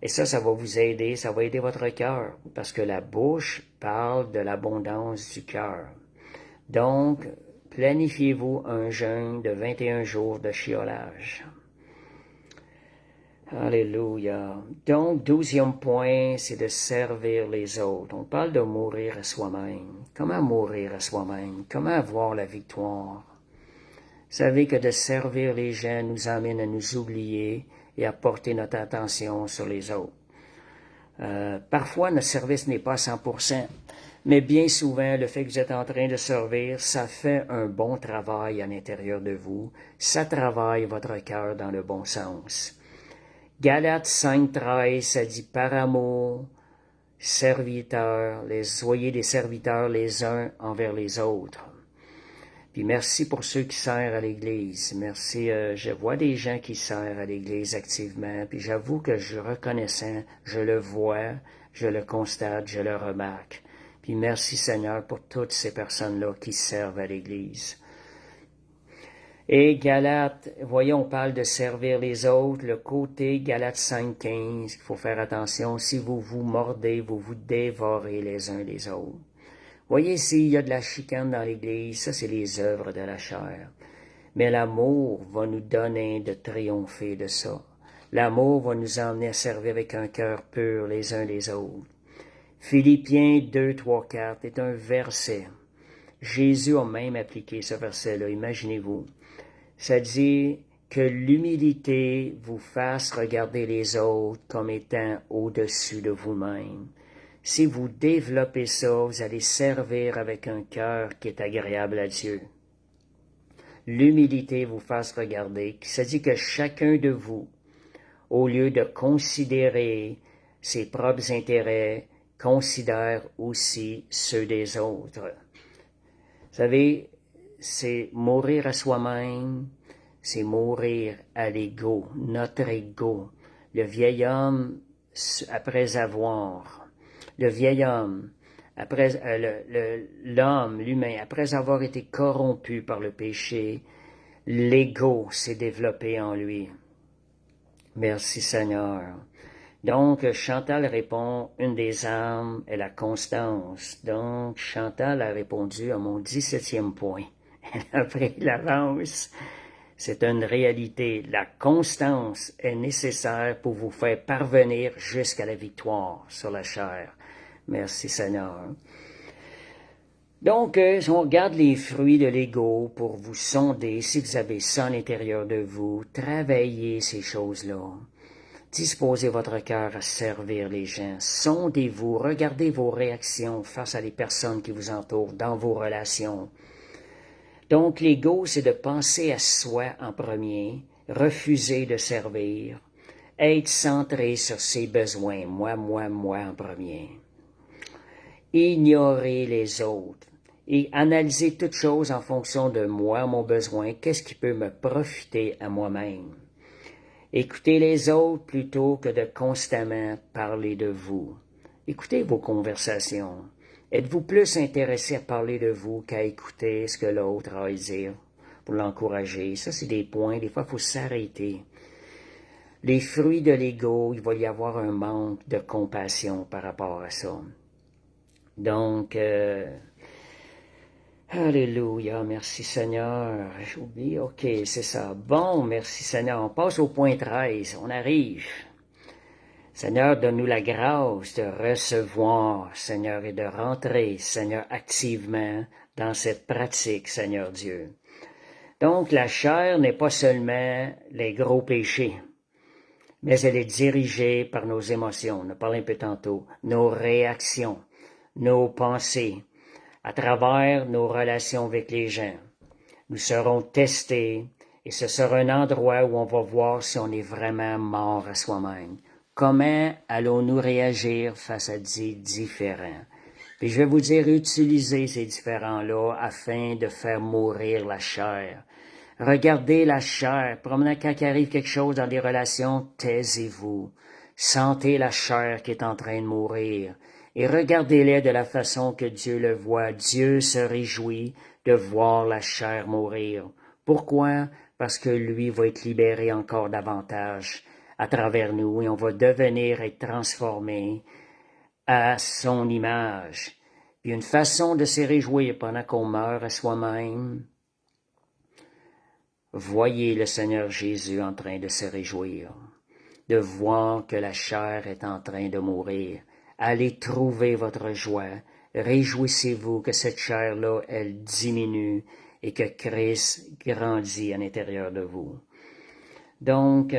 Speaker 1: Et ça va vous aider, ça va aider votre cœur, parce que la bouche parle de l'abondance du cœur. Donc, planifiez-vous un jeûne de 21 jours de chiolage. Alléluia. Donc, 12e point, c'est de servir les autres. On parle de mourir à soi-même. Comment mourir à soi-même? Comment avoir la victoire? Vous savez que de servir les gens nous amène à nous oublier et à porter notre attention sur les autres. Parfois, notre service n'est pas à 100%, mais bien souvent, le fait que vous êtes en train de servir, ça fait un bon travail à l'intérieur de vous. Ça travaille votre cœur dans le bon sens. Galates 5.13, ça dit « Par amour, serviteurs, soyez des serviteurs les uns envers les autres. » Puis merci pour ceux qui servent à l'Église. Merci, je vois des gens qui servent à l'Église activement, puis j'avoue que je suis reconnaissant, je le vois, je le constate, je le remarque. Puis merci Seigneur pour toutes ces personnes-là qui servent à l'Église. Et Galates, voyons, on parle de servir les autres, le côté Galates 5.15, il faut faire attention, si vous vous mordez, vous vous dévorez les uns les autres. Voyez, s'il y a de la chicane dans l'Église, ça c'est les œuvres de la chair. Mais l'amour va nous donner de triompher de ça. L'amour va nous emmener à servir avec un cœur pur les uns les autres. Philippiens 2, 3, 4 est un verset. Jésus a même appliqué ce verset-là, imaginez-vous. Ça dit que l'humilité vous fasse regarder les autres comme étant au-dessus de vous-même. Si vous développez ça, vous allez servir avec un cœur qui est agréable à Dieu. L'humilité vous fasse regarder. Ça dit que chacun de vous, au lieu de considérer ses propres intérêts, considère aussi ceux des autres. Vous savez, c'est mourir à soi-même, c'est mourir à l'ego, notre ego. Le vieil homme, après avoir, le vieil homme, après l'homme, l'humain, après avoir été corrompu par le péché, l'ego s'est développé en lui. Merci Seigneur. Donc, Chantal répond, une des armes est la constance. Donc, Chantal a répondu à mon 17e point. Elle a pris l'avance. C'est une réalité. La constance est nécessaire pour vous faire parvenir jusqu'à la victoire sur la chair. Merci Seigneur. Donc, si on regarde les fruits de l'ego pour vous sonder, si vous avez ça à l'intérieur de vous, travaillez ces choses-là. Disposez votre cœur à servir les gens. Sondez-vous, regardez vos réactions face à les personnes qui vous entourent dans vos relations. Donc, l'ego, c'est de penser à soi en premier, refuser de servir, être centré sur ses besoins, moi en premier. Ignorer les autres et analyser toutes choses en fonction de moi, mon besoin, qu'est-ce qui peut me profiter à moi-même. Écoutez les autres plutôt que de constamment parler de vous. Écoutez vos conversations. Êtes-vous plus intéressé à parler de vous qu'à écouter ce que l'autre a à dire pour l'encourager? Ça, c'est des points. Des fois, il faut s'arrêter. Les fruits de l'ego, il va y avoir un manque de compassion par rapport à ça. Donc, alléluia, merci Seigneur. J'ai oublié, ok, c'est ça. Bon, merci Seigneur. On passe au point 13, on arrive. Seigneur, donne-nous la grâce de recevoir, Seigneur, et de rentrer, Seigneur, activement dans cette pratique, Seigneur Dieu. Donc, la chair n'est pas seulement les gros péchés, mais elle est dirigée par nos émotions, on a parlé un peu tantôt, nos réactions, nos pensées, à travers nos relations avec les gens. Nous serons testés et ce sera un endroit où on va voir si on est vraiment mort à soi-même. Comment allons-nous réagir face à des différents? Puis je vais vous dire, utilisez ces différents-là afin de faire mourir la chair. Regardez la chair. Promenez quand il arrive quelque chose dans les relations, taisez-vous. Sentez la chair qui est en train de mourir. Et regardez-les de la façon que Dieu le voit. Dieu se réjouit de voir la chair mourir. Pourquoi? Parce que lui va être libéré encore davantage à travers nous et on va devenir être transformé à son image. Puis une façon de se réjouir pendant qu'on meurt à soi-même, voyez le Seigneur Jésus en train de se réjouir, de voir que la chair est en train de mourir. Allez trouver votre joie. Réjouissez-vous que cette chair-là, elle diminue et que Christ grandit à l'intérieur de vous. Donc,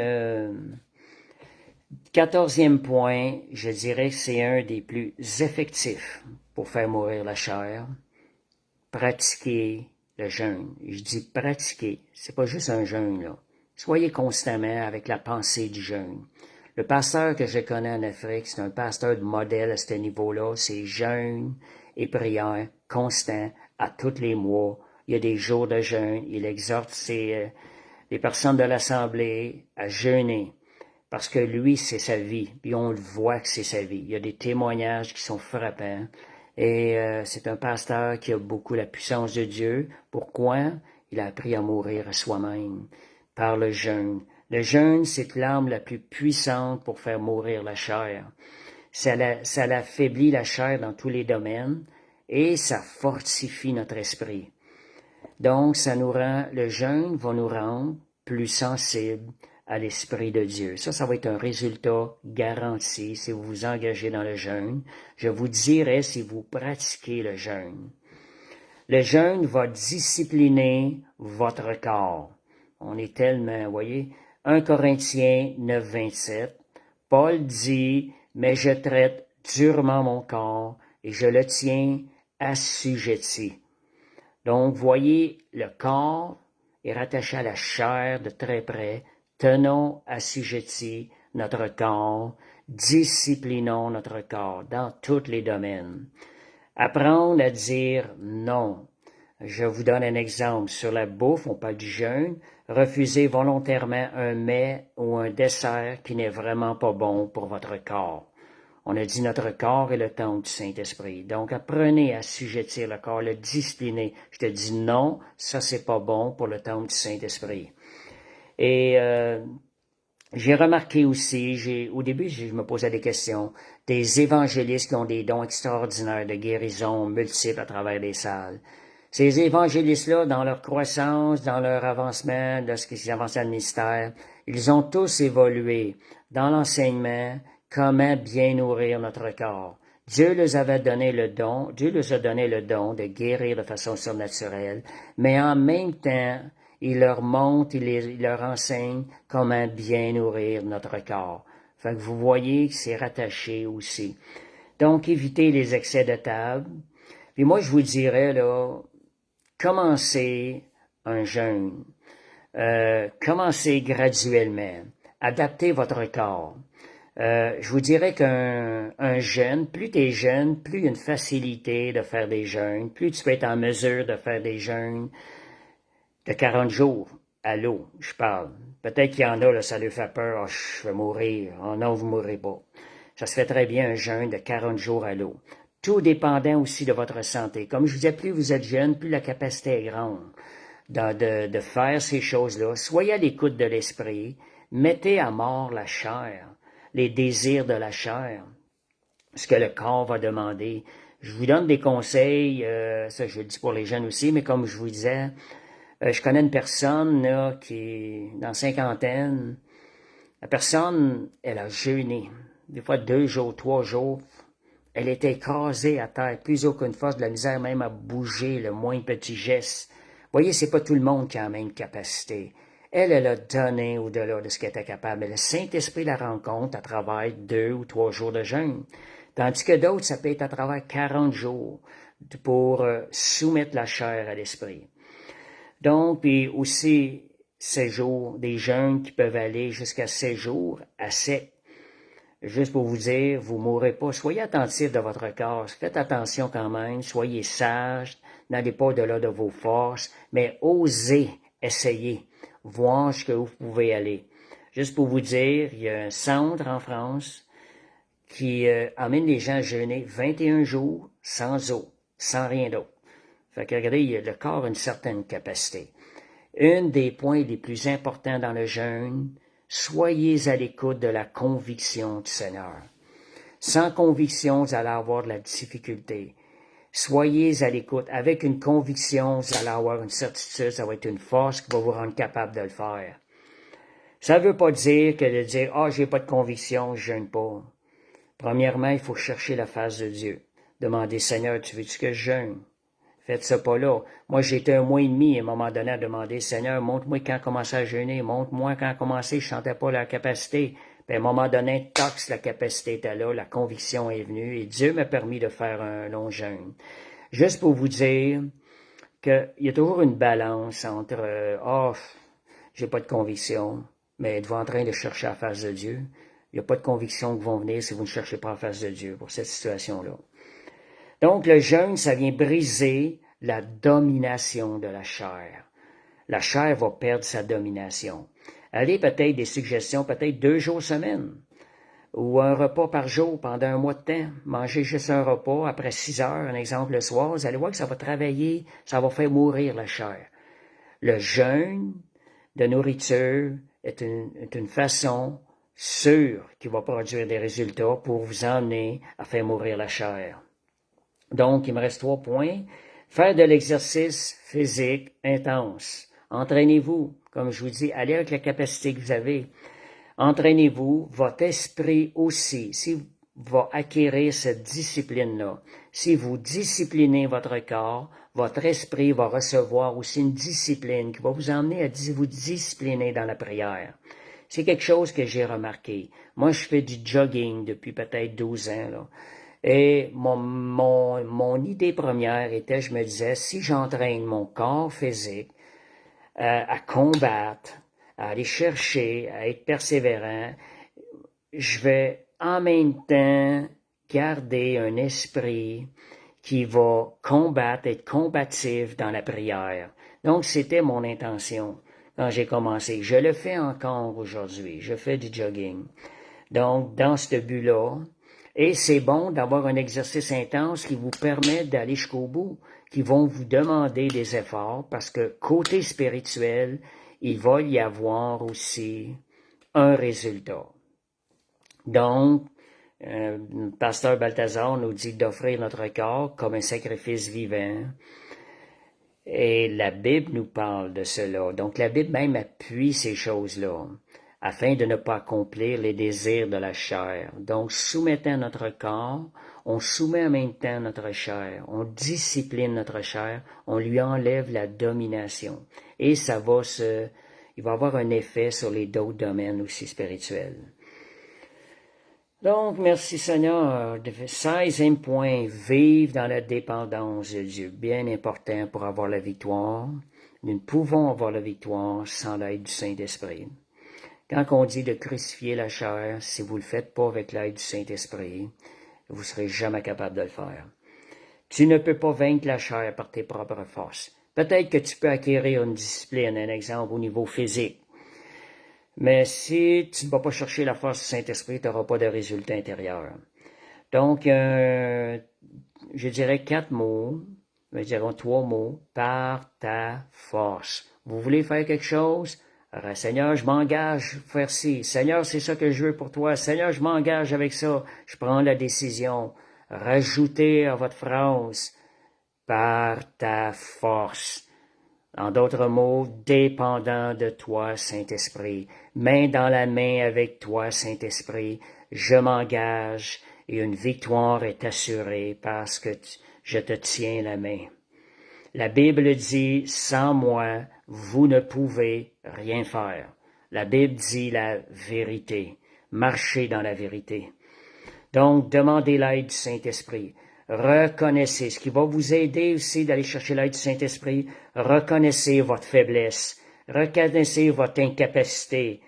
Speaker 1: 14e point, je dirais que c'est un des plus effectifs pour faire mourir la chair. Pratiquer le jeûne. Je dis pratiquer, c'est pas juste un jeûne, là. Soyez constamment avec la pensée du jeûne. Le pasteur que je connais en Afrique, c'est un pasteur de modèle à ce niveau-là. C'est jeûne et prière constant à tous les mois. Il y a des jours de jeûne. Il exhorte les personnes de l'Assemblée à jeûner. Parce que lui, c'est sa vie. Puis on le voit que c'est sa vie. Il y a des témoignages qui sont frappants. Et c'est un pasteur qui a beaucoup la puissance de Dieu. Pourquoi? Il a appris à mourir à soi-même par le jeûne. Le jeûne, c'est l'arme la plus puissante pour faire mourir la chair. Ça affaiblit la chair dans tous les domaines et ça fortifie notre esprit. Donc, le jeûne va nous rendre plus sensibles à l'Esprit de Dieu. Ça va être un résultat garanti si vous vous engagez dans le jeûne. Je vous dirai si vous pratiquez le jeûne. Le jeûne va discipliner votre corps. On est tellement, vous voyez, 1 Corinthiens 9, 27, Paul dit, « Mais je traite durement mon corps et je le tiens assujetti. » Donc, voyez, le corps est rattaché à la chair de très près. Tenons assujetti notre corps, disciplinons notre corps dans tous les domaines. Apprendre à dire non. Je vous donne un exemple. Sur la bouffe, on parle du jeûne. Refusez volontairement un mets ou un dessert qui n'est vraiment pas bon pour votre corps. On a dit notre corps est le temple du Saint-Esprit. Donc, apprenez à assujettir le corps, le discipliner. Je te dis non, ça c'est pas bon pour le temple du Saint-Esprit. Et J'ai remarqué aussi, au début, je me posais des questions, des évangélistes qui ont des dons extraordinaires de guérison multiples à travers des salles. Ces évangélistes-là, dans leur croissance, dans leur avancement, lorsqu'ils avancent dans le ministère, ils ont tous évolué dans l'enseignement, comment bien nourrir notre corps. Dieu leur a donné le don de guérir de façon surnaturelle, mais en même temps, il leur montre, il leur enseigne comment bien nourrir notre corps. Fait que vous voyez que c'est rattaché aussi. Donc, évitez les excès de table. Puis moi, je vous dirais, là, commencez un jeûne. Commencez graduellement. Adaptez votre corps. Je vous dirais qu'un jeûne, plus tu es jeune, plus il y a une facilité de faire des jeûnes, plus tu peux être en mesure de faire des jeûnes de 40 jours à l'eau, je parle. Peut-être qu'il y en a, là, ça leur fait peur, oh, je vais mourir. Oh non, vous ne mourrez pas. Ça se fait très bien un jeûne de 40 jours à l'eau. Tout dépendant aussi de votre santé. Comme je vous disais, plus vous êtes jeune, plus la capacité est grande de faire ces choses-là. Soyez à l'écoute de l'esprit. Mettez à mort la chair, les désirs de la chair, ce que le corps va demander. Je vous donne des conseils, ça je le dis pour les jeunes aussi, mais comme je vous disais, je connais une personne là, qui est dans la cinquantaine. La personne, elle a jeûné, des fois 2 jours, 3 jours. Elle était écrasée à terre, plus aucune force, de la misère même à bouger, le moins petit geste. Vous voyez, c'est pas tout le monde qui a la même capacité. Elle a donné au-delà de ce qu'elle était capable. Mais le Saint-Esprit la rencontre à travers 2 ou 3 jours de jeûne. Tandis que d'autres, ça peut être à travers 40 jours pour soumettre la chair à l'esprit. Donc, puis aussi, 7 jours, des jeûnes qui peuvent aller jusqu'à 7 jours à sec. Juste pour vous dire, vous ne mourrez pas. Soyez attentifs de votre corps. Faites attention quand même. Soyez sages. N'allez pas au-delà de vos forces. Mais osez essayer. Voir jusqu'où vous pouvez aller. Juste pour vous dire, il y a un centre en France qui amène les gens à jeûner 21 jours sans eau, sans rien d'autre. Fait que regardez, le corps a une certaine capacité. Un des points les plus importants dans le jeûne, soyez à l'écoute de la conviction du Seigneur. Sans conviction, vous allez avoir de la difficulté. Soyez à l'écoute. Avec une conviction, vous allez avoir une certitude, ça va être une force qui va vous rendre capable de le faire. Ça ne veut pas dire que de dire « Ah, j'ai pas de conviction, je jeûne pas ». Premièrement, il faut chercher la face de Dieu. Demandez « Seigneur, tu veux-tu que je jeûne ?» Faites ça pas là. Moi, j'ai été 1 mois et demi, à un moment donné, à demander, Seigneur, montre-moi quand commencer à jeûner, montre-moi quand commencer, je sentais pas la capacité. Puis à un moment donné, tox, la capacité était là, la conviction est venue, et Dieu m'a permis de faire un long jeûne. Juste pour vous dire qu'il y a toujours une balance entre, j'ai pas de conviction, mais êtes-vous en train de chercher la face de Dieu? Il n'y a pas de conviction qui vont venir si vous ne cherchez pas la face de Dieu pour cette situation-là. Donc, le jeûne, ça vient briser la domination de la chair. La chair va perdre sa domination. Allez, peut-être des suggestions, peut-être 2 jours semaine, ou un repas par jour pendant 1 mois de temps. Mangez juste un repas après 6 heures, un exemple le soir, vous allez voir que ça va travailler, ça va faire mourir la chair. Le jeûne de nourriture est une façon sûre qui va produire des résultats pour vous emmener à faire mourir la chair. Donc, il me reste 3 points. Faire de l'exercice physique intense. Entraînez-vous. Comme je vous dis, allez avec la capacité que vous avez. Entraînez-vous. Votre esprit aussi, si va acquérir cette discipline-là. Si vous disciplinez votre corps, votre esprit va recevoir aussi une discipline qui va vous emmener à vous discipliner dans la prière. C'est quelque chose que j'ai remarqué. Moi, je fais du jogging depuis peut-être 12 ans, là. Et mon idée première était, je me disais, si j'entraîne mon corps physique à combattre, à aller chercher, à être persévérant, je vais en même temps garder un esprit qui va combattre, être combatif dans la prière. Donc, c'était mon intention quand j'ai commencé. Je le fais encore aujourd'hui. Je fais du jogging. Donc, dans ce but-là, et c'est bon d'avoir un exercice intense qui vous permet d'aller jusqu'au bout, qui vont vous demander des efforts, parce que côté spirituel, il va y avoir aussi un résultat. Donc, pasteur Balthazar nous dit d'offrir notre corps comme un sacrifice vivant. Et la Bible nous parle de cela. Donc, la Bible même appuie ces choses-là, afin de ne pas accomplir les désirs de la chair. Donc, soumettant notre corps, on soumet en même temps notre chair, on discipline notre chair, on lui enlève la domination. Et il va avoir un effet sur les d'autres domaines aussi spirituels. Donc, merci Seigneur. 16e point, vivre dans la dépendance de Dieu. Bien important pour avoir la victoire. Nous ne pouvons avoir la victoire sans l'aide du Saint-Esprit. Quand on dit de crucifier la chair, si vous ne le faites pas avec l'aide du Saint-Esprit, vous ne serez jamais capable de le faire. Tu ne peux pas vaincre la chair par tes propres forces. Peut-être que tu peux acquérir une discipline, un exemple au niveau physique. Mais si tu ne vas pas chercher la force du Saint-Esprit, tu n'auras pas de résultat intérieur. Donc, je dirais 4 mots, je dirais 3 mots, par ta force. Vous voulez faire quelque chose? Alors, Seigneur, je m'engage à faire ci. Seigneur, c'est ça que je veux pour toi. Seigneur, je m'engage avec ça. Je prends la décision. Rajoutez à votre phrase, par ta force. En d'autres mots, dépendant de toi, Saint-Esprit, main dans la main avec toi, Saint-Esprit, je m'engage et une victoire est assurée parce que je te tiens la main. La Bible dit, sans moi, vous ne pouvez rien faire. La Bible dit la vérité. Marchez dans la vérité. Donc, demandez l'aide du Saint-Esprit. Reconnaissez, ce qui va vous aider aussi d'aller chercher l'aide du Saint-Esprit, reconnaissez votre faiblesse, reconnaissez votre incapacité.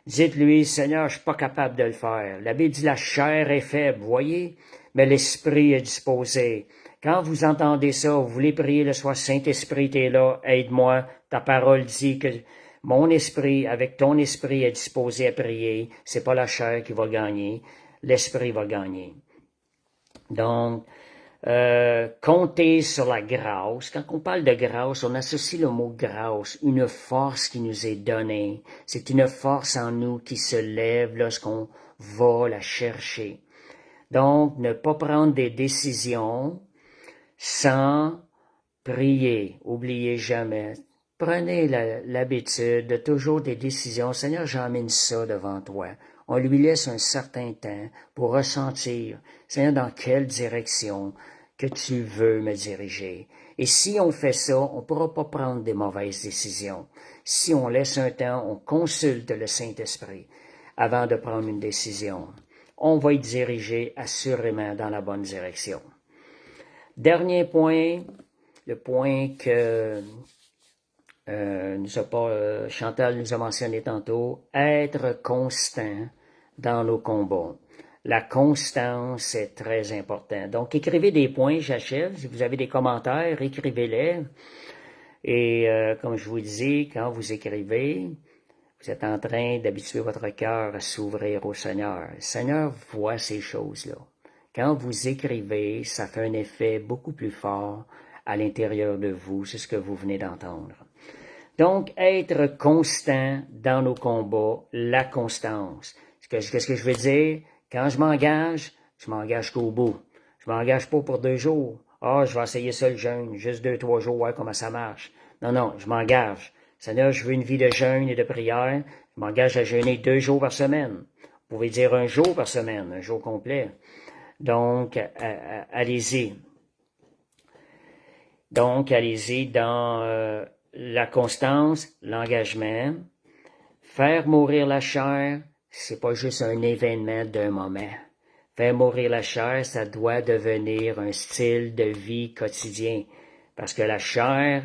Speaker 1: Dites-lui, Seigneur, je suis pas capable de le faire. La Bible dit, la chair est faible, voyez, mais l'esprit est disposé. Quand vous entendez ça, vous voulez prier le soir, Saint-Esprit, t'es là, aide-moi. Ta parole dit que mon esprit, avec ton esprit, est disposé à prier. C'est pas la chair qui va gagner, l'esprit va gagner. Donc, comptez sur la grâce. Quand on parle de grâce, on associe le mot grâce, une force qui nous est donnée. C'est une force en nous qui se lève lorsqu'on va la chercher. Donc, ne pas prendre des décisions sans prier. Oubliez jamais. Prenez l'habitude de toujours des décisions. Seigneur, j'emmène ça devant toi. On lui laisse un certain temps pour ressentir, Seigneur, dans quelle direction que tu veux me diriger. Et si on fait ça, on ne pourra pas prendre des mauvaises décisions. Si on laisse un temps, on consulte le Saint-Esprit avant de prendre une décision. On va y diriger assurément dans la bonne direction. Dernier point, le point que Chantal nous a mentionné tantôt, être constant dans nos combats. La constance est très importante. Donc, écrivez des points, j'achève. Si vous avez des commentaires, écrivez-les. Et comme je vous dis, quand vous écrivez, vous êtes en train d'habituer votre cœur à s'ouvrir au Seigneur. Le Seigneur voit ces choses-là. Quand vous écrivez, ça fait un effet beaucoup plus fort à l'intérieur de vous. C'est ce que vous venez d'entendre. Donc, être constant dans nos combats, la constance. Qu'est-ce que je veux dire? Quand je m'engage qu'au bout. Je m'engage pas pour 2 jours. Je vais essayer ça le jeûne, juste 2-3 jours, voir comment ça marche. Non, je m'engage. Seigneur, je veux une vie de jeûne et de prière. Je m'engage à jeûner 2 jours par semaine. Vous pouvez dire 1 jour par semaine, 1 jour complet. Donc, allez-y. Donc, allez-y dans la constance, l'engagement. Faire mourir la chair, c'est pas juste un événement d'un moment. Faire mourir la chair, ça doit devenir un style de vie quotidien. Parce que la chair,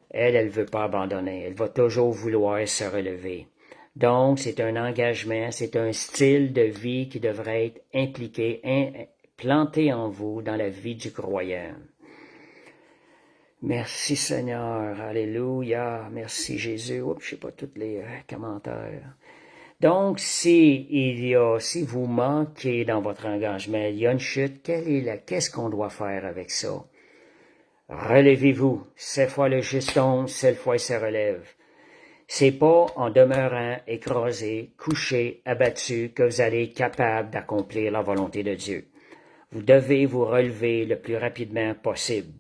Speaker 1: elle veut pas abandonner. Elle va toujours vouloir se relever. Donc, c'est un engagement, c'est un style de vie qui devrait être impliqué, planté en vous dans la vie du croyant. Merci Seigneur, alléluia, merci Jésus. Oups, je sais pas tous les commentaires. Donc, si vous manquez dans votre engagement, il y a une chute, qu'est-ce qu'on doit faire avec ça? Relevez-vous. 7 fois le juste tombe, 7 fois il se relève. C'est pas en demeurant écrasé, couché, abattu que vous allez être capable d'accomplir la volonté de Dieu. Vous devez vous relever le plus rapidement possible.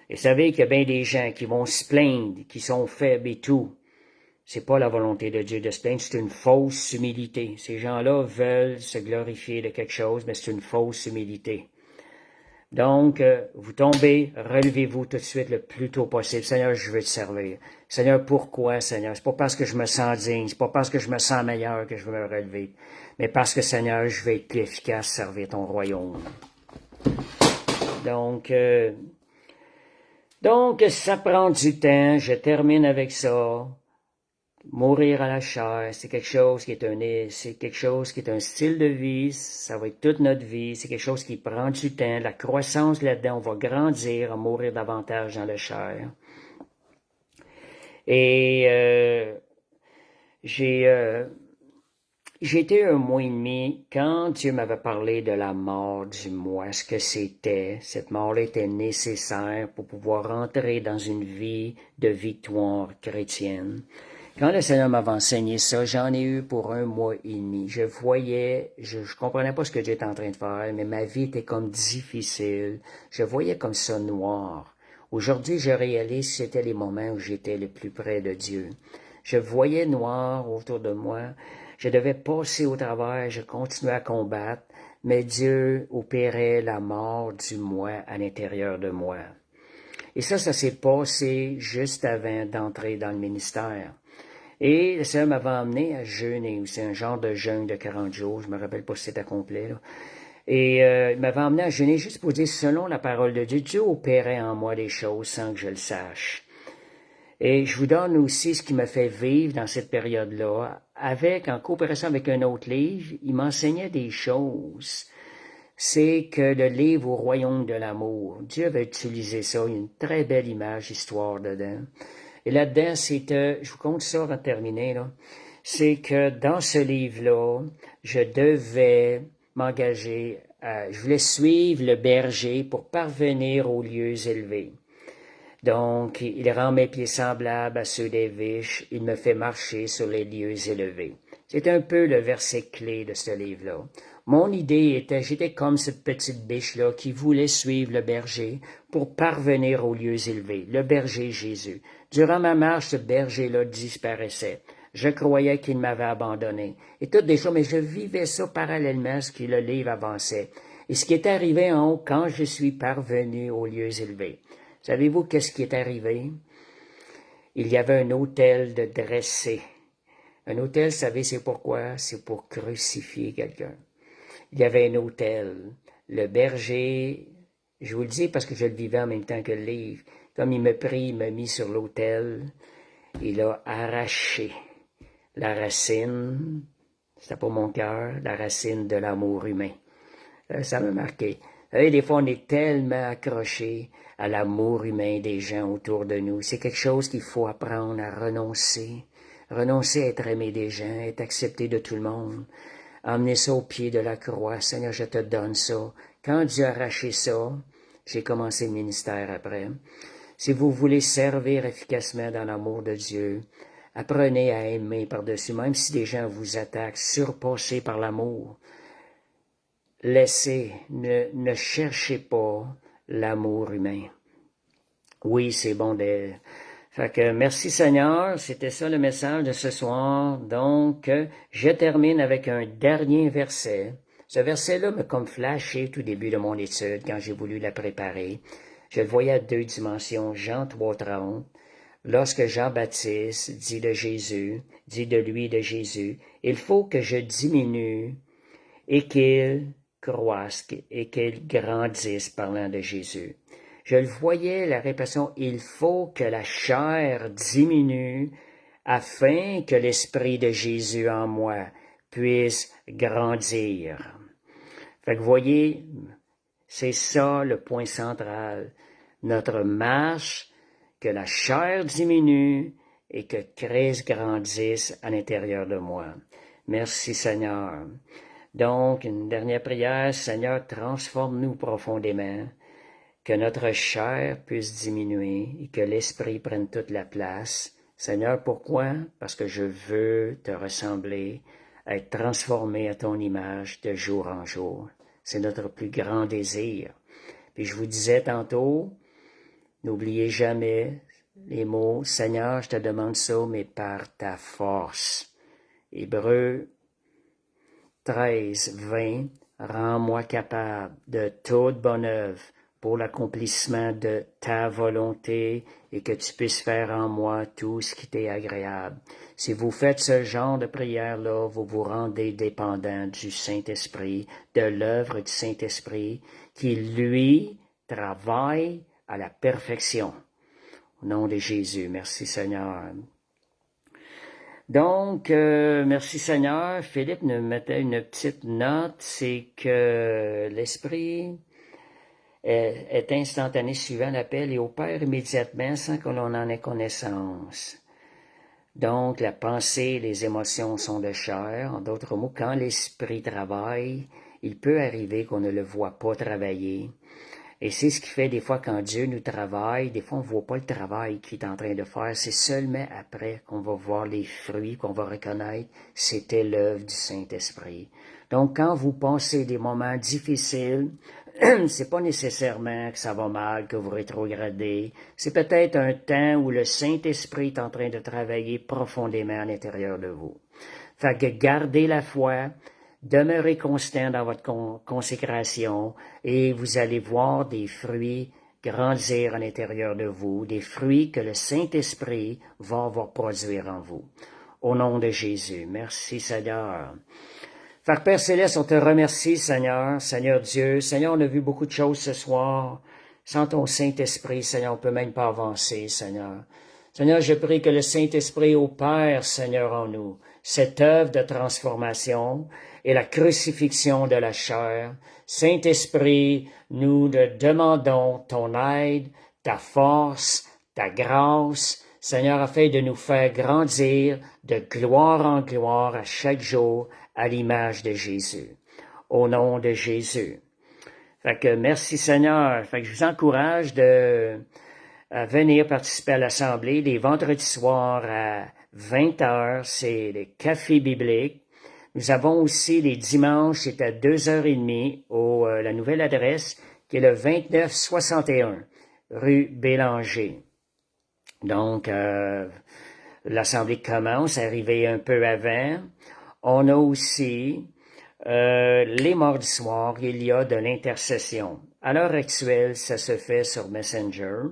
Speaker 1: Et vous savez qu'il y a bien des gens qui vont se plaindre, qui sont faibles et tout. C'est pas la volonté de Dieu de se plaindre, c'est une fausse humilité. Ces gens-là veulent se glorifier de quelque chose, mais c'est une fausse humilité. Donc, vous tombez, relevez-vous tout de suite le plus tôt possible. Seigneur, je veux te servir. Seigneur, pourquoi, Seigneur? C'est pas parce que je me sens digne, c'est pas parce que je me sens meilleur que je veux me relever, mais parce que, Seigneur, je vais être plus efficace, servir ton royaume. Donc, ça prend du temps. Je termine avec ça. Mourir à la chair, c'est quelque chose qui est un style de vie, ça va être toute notre vie, c'est quelque chose qui prend du temps, la croissance là-dedans, on va grandir, à mourir davantage dans la chair. Et j'ai été 1 mois et demi, quand Dieu m'avait parlé de la mort du moi, ce que c'était, cette mort-là était nécessaire pour pouvoir rentrer dans une vie de victoire chrétienne. Quand le Seigneur m'avait enseigné ça, j'en ai eu pour 1 mois et demi. Je voyais, je comprenais pas ce que Dieu était en train de faire, mais ma vie était comme difficile. Je voyais comme ça noir. Aujourd'hui, je réalise que c'était les moments où j'étais le plus près de Dieu. Je voyais noir autour de moi. Je devais passer au travers, je continuais à combattre, mais Dieu opérait la mort du moi à l'intérieur de moi. Et ça s'est passé juste avant d'entrer dans le ministère. Et le Seigneur m'avait emmené à jeûner, c'est un genre de jeûne de 40 jours, je me rappelle pas si c'était complet, là. Et il m'avait emmené à jeûner juste pour dire, selon la parole de Dieu, Dieu opérait en moi des choses sans que je le sache. Et je vous donne aussi ce qui m'a fait vivre dans cette période-là, en coopération avec un autre livre, il m'enseignait des choses. C'est que le livre au royaume de l'amour, Dieu avait utilisé ça, il y a une très belle image, histoire dedans. Et là-dedans, je vous compte ça avant de terminer, là, c'est que dans ce livre-là, je devais m'engager, je voulais suivre le berger pour parvenir aux lieux élevés. Donc, il rend mes pieds semblables à ceux des biches, il me fait marcher sur les lieux élevés. C'est un peu le verset clé de ce livre-là. Mon idée était, j'étais comme cette petite biche-là qui voulait suivre le berger pour parvenir aux lieux élevés, le berger Jésus. Durant ma marche, ce berger-là disparaissait. Je croyais qu'il m'avait abandonné. Et toutes des choses, mais je vivais ça parallèlement à ce que le livre avançait. Et ce qui est arrivé en haut quand je suis parvenu aux lieux élevés. Savez-vous qu'est-ce qui est arrivé? Il y avait un autel de dressé. Un autel, vous savez, c'est pourquoi? C'est pour crucifier quelqu'un. Il y avait un autel. Le berger, je vous le dis parce que je le vivais en même temps que le livre, comme il m'a mis sur l'autel, il a arraché la racine, c'était pas mon cœur, la racine de l'amour humain. Ça m'a marqué. Vous savez, des fois, on est tellement accroché à l'amour humain des gens autour de nous. C'est quelque chose qu'il faut apprendre à renoncer. Renoncer à être aimé des gens, être accepté de tout le monde. Emmener ça au pied de la croix. Seigneur, je te donne ça. Quand Dieu a arraché ça, j'ai commencé le ministère après. Si vous voulez servir efficacement dans l'amour de Dieu, apprenez à aimer par-dessus, même si des gens vous attaquent, surpassez par l'amour. Ne cherchez pas l'amour humain. Oui, c'est bon de... Fait que merci Seigneur, c'était ça le message de ce soir. Donc, je termine avec un dernier verset. Ce verset-là m'a comme flashé tout début de mon étude quand j'ai voulu la préparer. Je le voyais à 2 dimensions, Jean 3,30. Lorsque Jean-Baptiste dit de lui de Jésus, il faut que je diminue et qu'il croisse et qu'il grandisse, parlant de Jésus. Je le voyais, la répétition, il faut que la chair diminue afin que l'esprit de Jésus en moi puisse grandir. Fait que vous voyez, c'est ça le point central. Notre marche, que la chair diminue et que Christ grandisse à l'intérieur de moi. Merci Seigneur. Donc, une dernière prière, Seigneur, transforme-nous profondément, que notre chair puisse diminuer et que l'esprit prenne toute la place. Seigneur, pourquoi? Parce que je veux te ressembler, être transformé à ton image de jour en jour. C'est notre plus grand désir. Puis je vous disais tantôt, n'oubliez jamais les mots, Seigneur, je te demande ça, mais par ta force. Hébreux 13, 20, rends-moi capable de toute bonne œuvre pour l'accomplissement de ta volonté et que tu puisses faire en moi tout ce qui t'est agréable. Si vous faites ce genre de prière-là, vous vous rendez dépendant du Saint-Esprit, de l'œuvre du Saint-Esprit, qui, lui, travaille à la perfection. Au nom de Jésus, merci Seigneur. Donc, merci Seigneur. Philippe nous mettait une petite note, c'est que l'Esprit est instantané suivant l'appel et opère immédiatement sans que l'on en ait connaissance. Donc, la pensée et les émotions sont de chair. En d'autres mots, quand l'Esprit travaille, il peut arriver qu'on ne le voit pas travailler. Et c'est ce qui fait des fois quand Dieu nous travaille, des fois on ne voit pas le travail qu'il est en train de faire. C'est seulement après qu'on va voir les fruits, qu'on va reconnaître c'était l'œuvre du Saint-Esprit. Donc quand vous passez des moments difficiles, c'est pas nécessairement que ça va mal, que vous rétrogradez. C'est peut-être un temps où le Saint-Esprit est en train de travailler profondément à l'intérieur de vous. Fait que gardez la foi, demeurez constant dans votre consécration et vous allez voir des fruits grandir à l'intérieur de vous, des fruits que le Saint-Esprit va avoir produire en vous. Au nom de Jésus, merci Seigneur. Fait que Père Céleste, on te remercie Seigneur, Seigneur Dieu. Seigneur, on a vu beaucoup de choses ce soir. Sans ton Saint-Esprit, Seigneur, on peut même pas avancer, Seigneur. Seigneur, je prie que le Saint-Esprit opère, Seigneur, en nous, cette œuvre de transformation et la crucifixion de la chair. Saint-Esprit, nous te demandons ton aide, ta force, ta grâce, Seigneur, afin de nous faire grandir de gloire en gloire à chaque jour à l'image de Jésus. Au nom de Jésus. Fait que merci Seigneur. Fait que je vous encourage à venir participer à l'Assemblée les vendredis soirs à 20h. C'est le café biblique. Nous avons aussi les dimanches, c'est à 2h30 la nouvelle adresse qui est le 2961 rue Bélanger. Donc, l'Assemblée commence, arriver un peu avant. On a aussi les mardis soirs, il y a de l'intercession. À l'heure actuelle, ça se fait sur Messenger.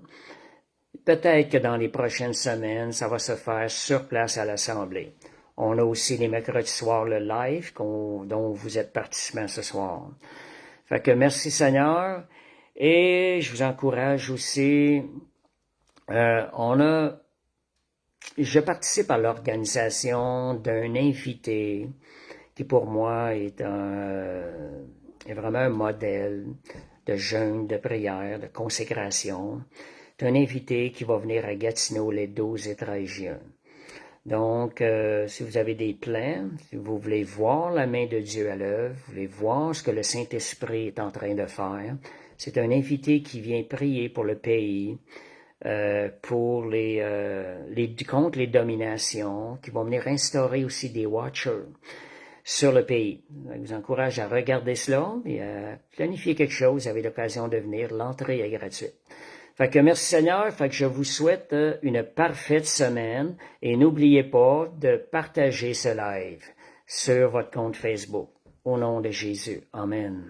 Speaker 1: Peut-être que dans les prochaines semaines, ça va se faire sur place à l'Assemblée. On a aussi les mercredis soirs le live dont vous êtes participants ce soir. Fait que merci Seigneur. Et je vous encourage aussi, je participe à l'organisation d'un invité qui pour moi est vraiment un modèle de jeûne, de prière, de consécration. C'est un invité qui va venir à Gatineau les 12 et 13 juin. Donc, si vous avez des plans, si vous voulez voir la main de Dieu à l'œuvre, vous voulez voir ce que le Saint-Esprit est en train de faire, c'est un invité qui vient prier pour le pays, pour contre les dominations, qui vont venir instaurer aussi des watchers sur le pays. Je vous encourage à regarder cela et à planifier quelque chose. Vous avez l'occasion de venir. L'entrée est gratuite. Fait que merci Seigneur. Fait que je vous souhaite une parfaite semaine et n'oubliez pas de partager ce live sur votre compte Facebook. Au nom de Jésus. Amen.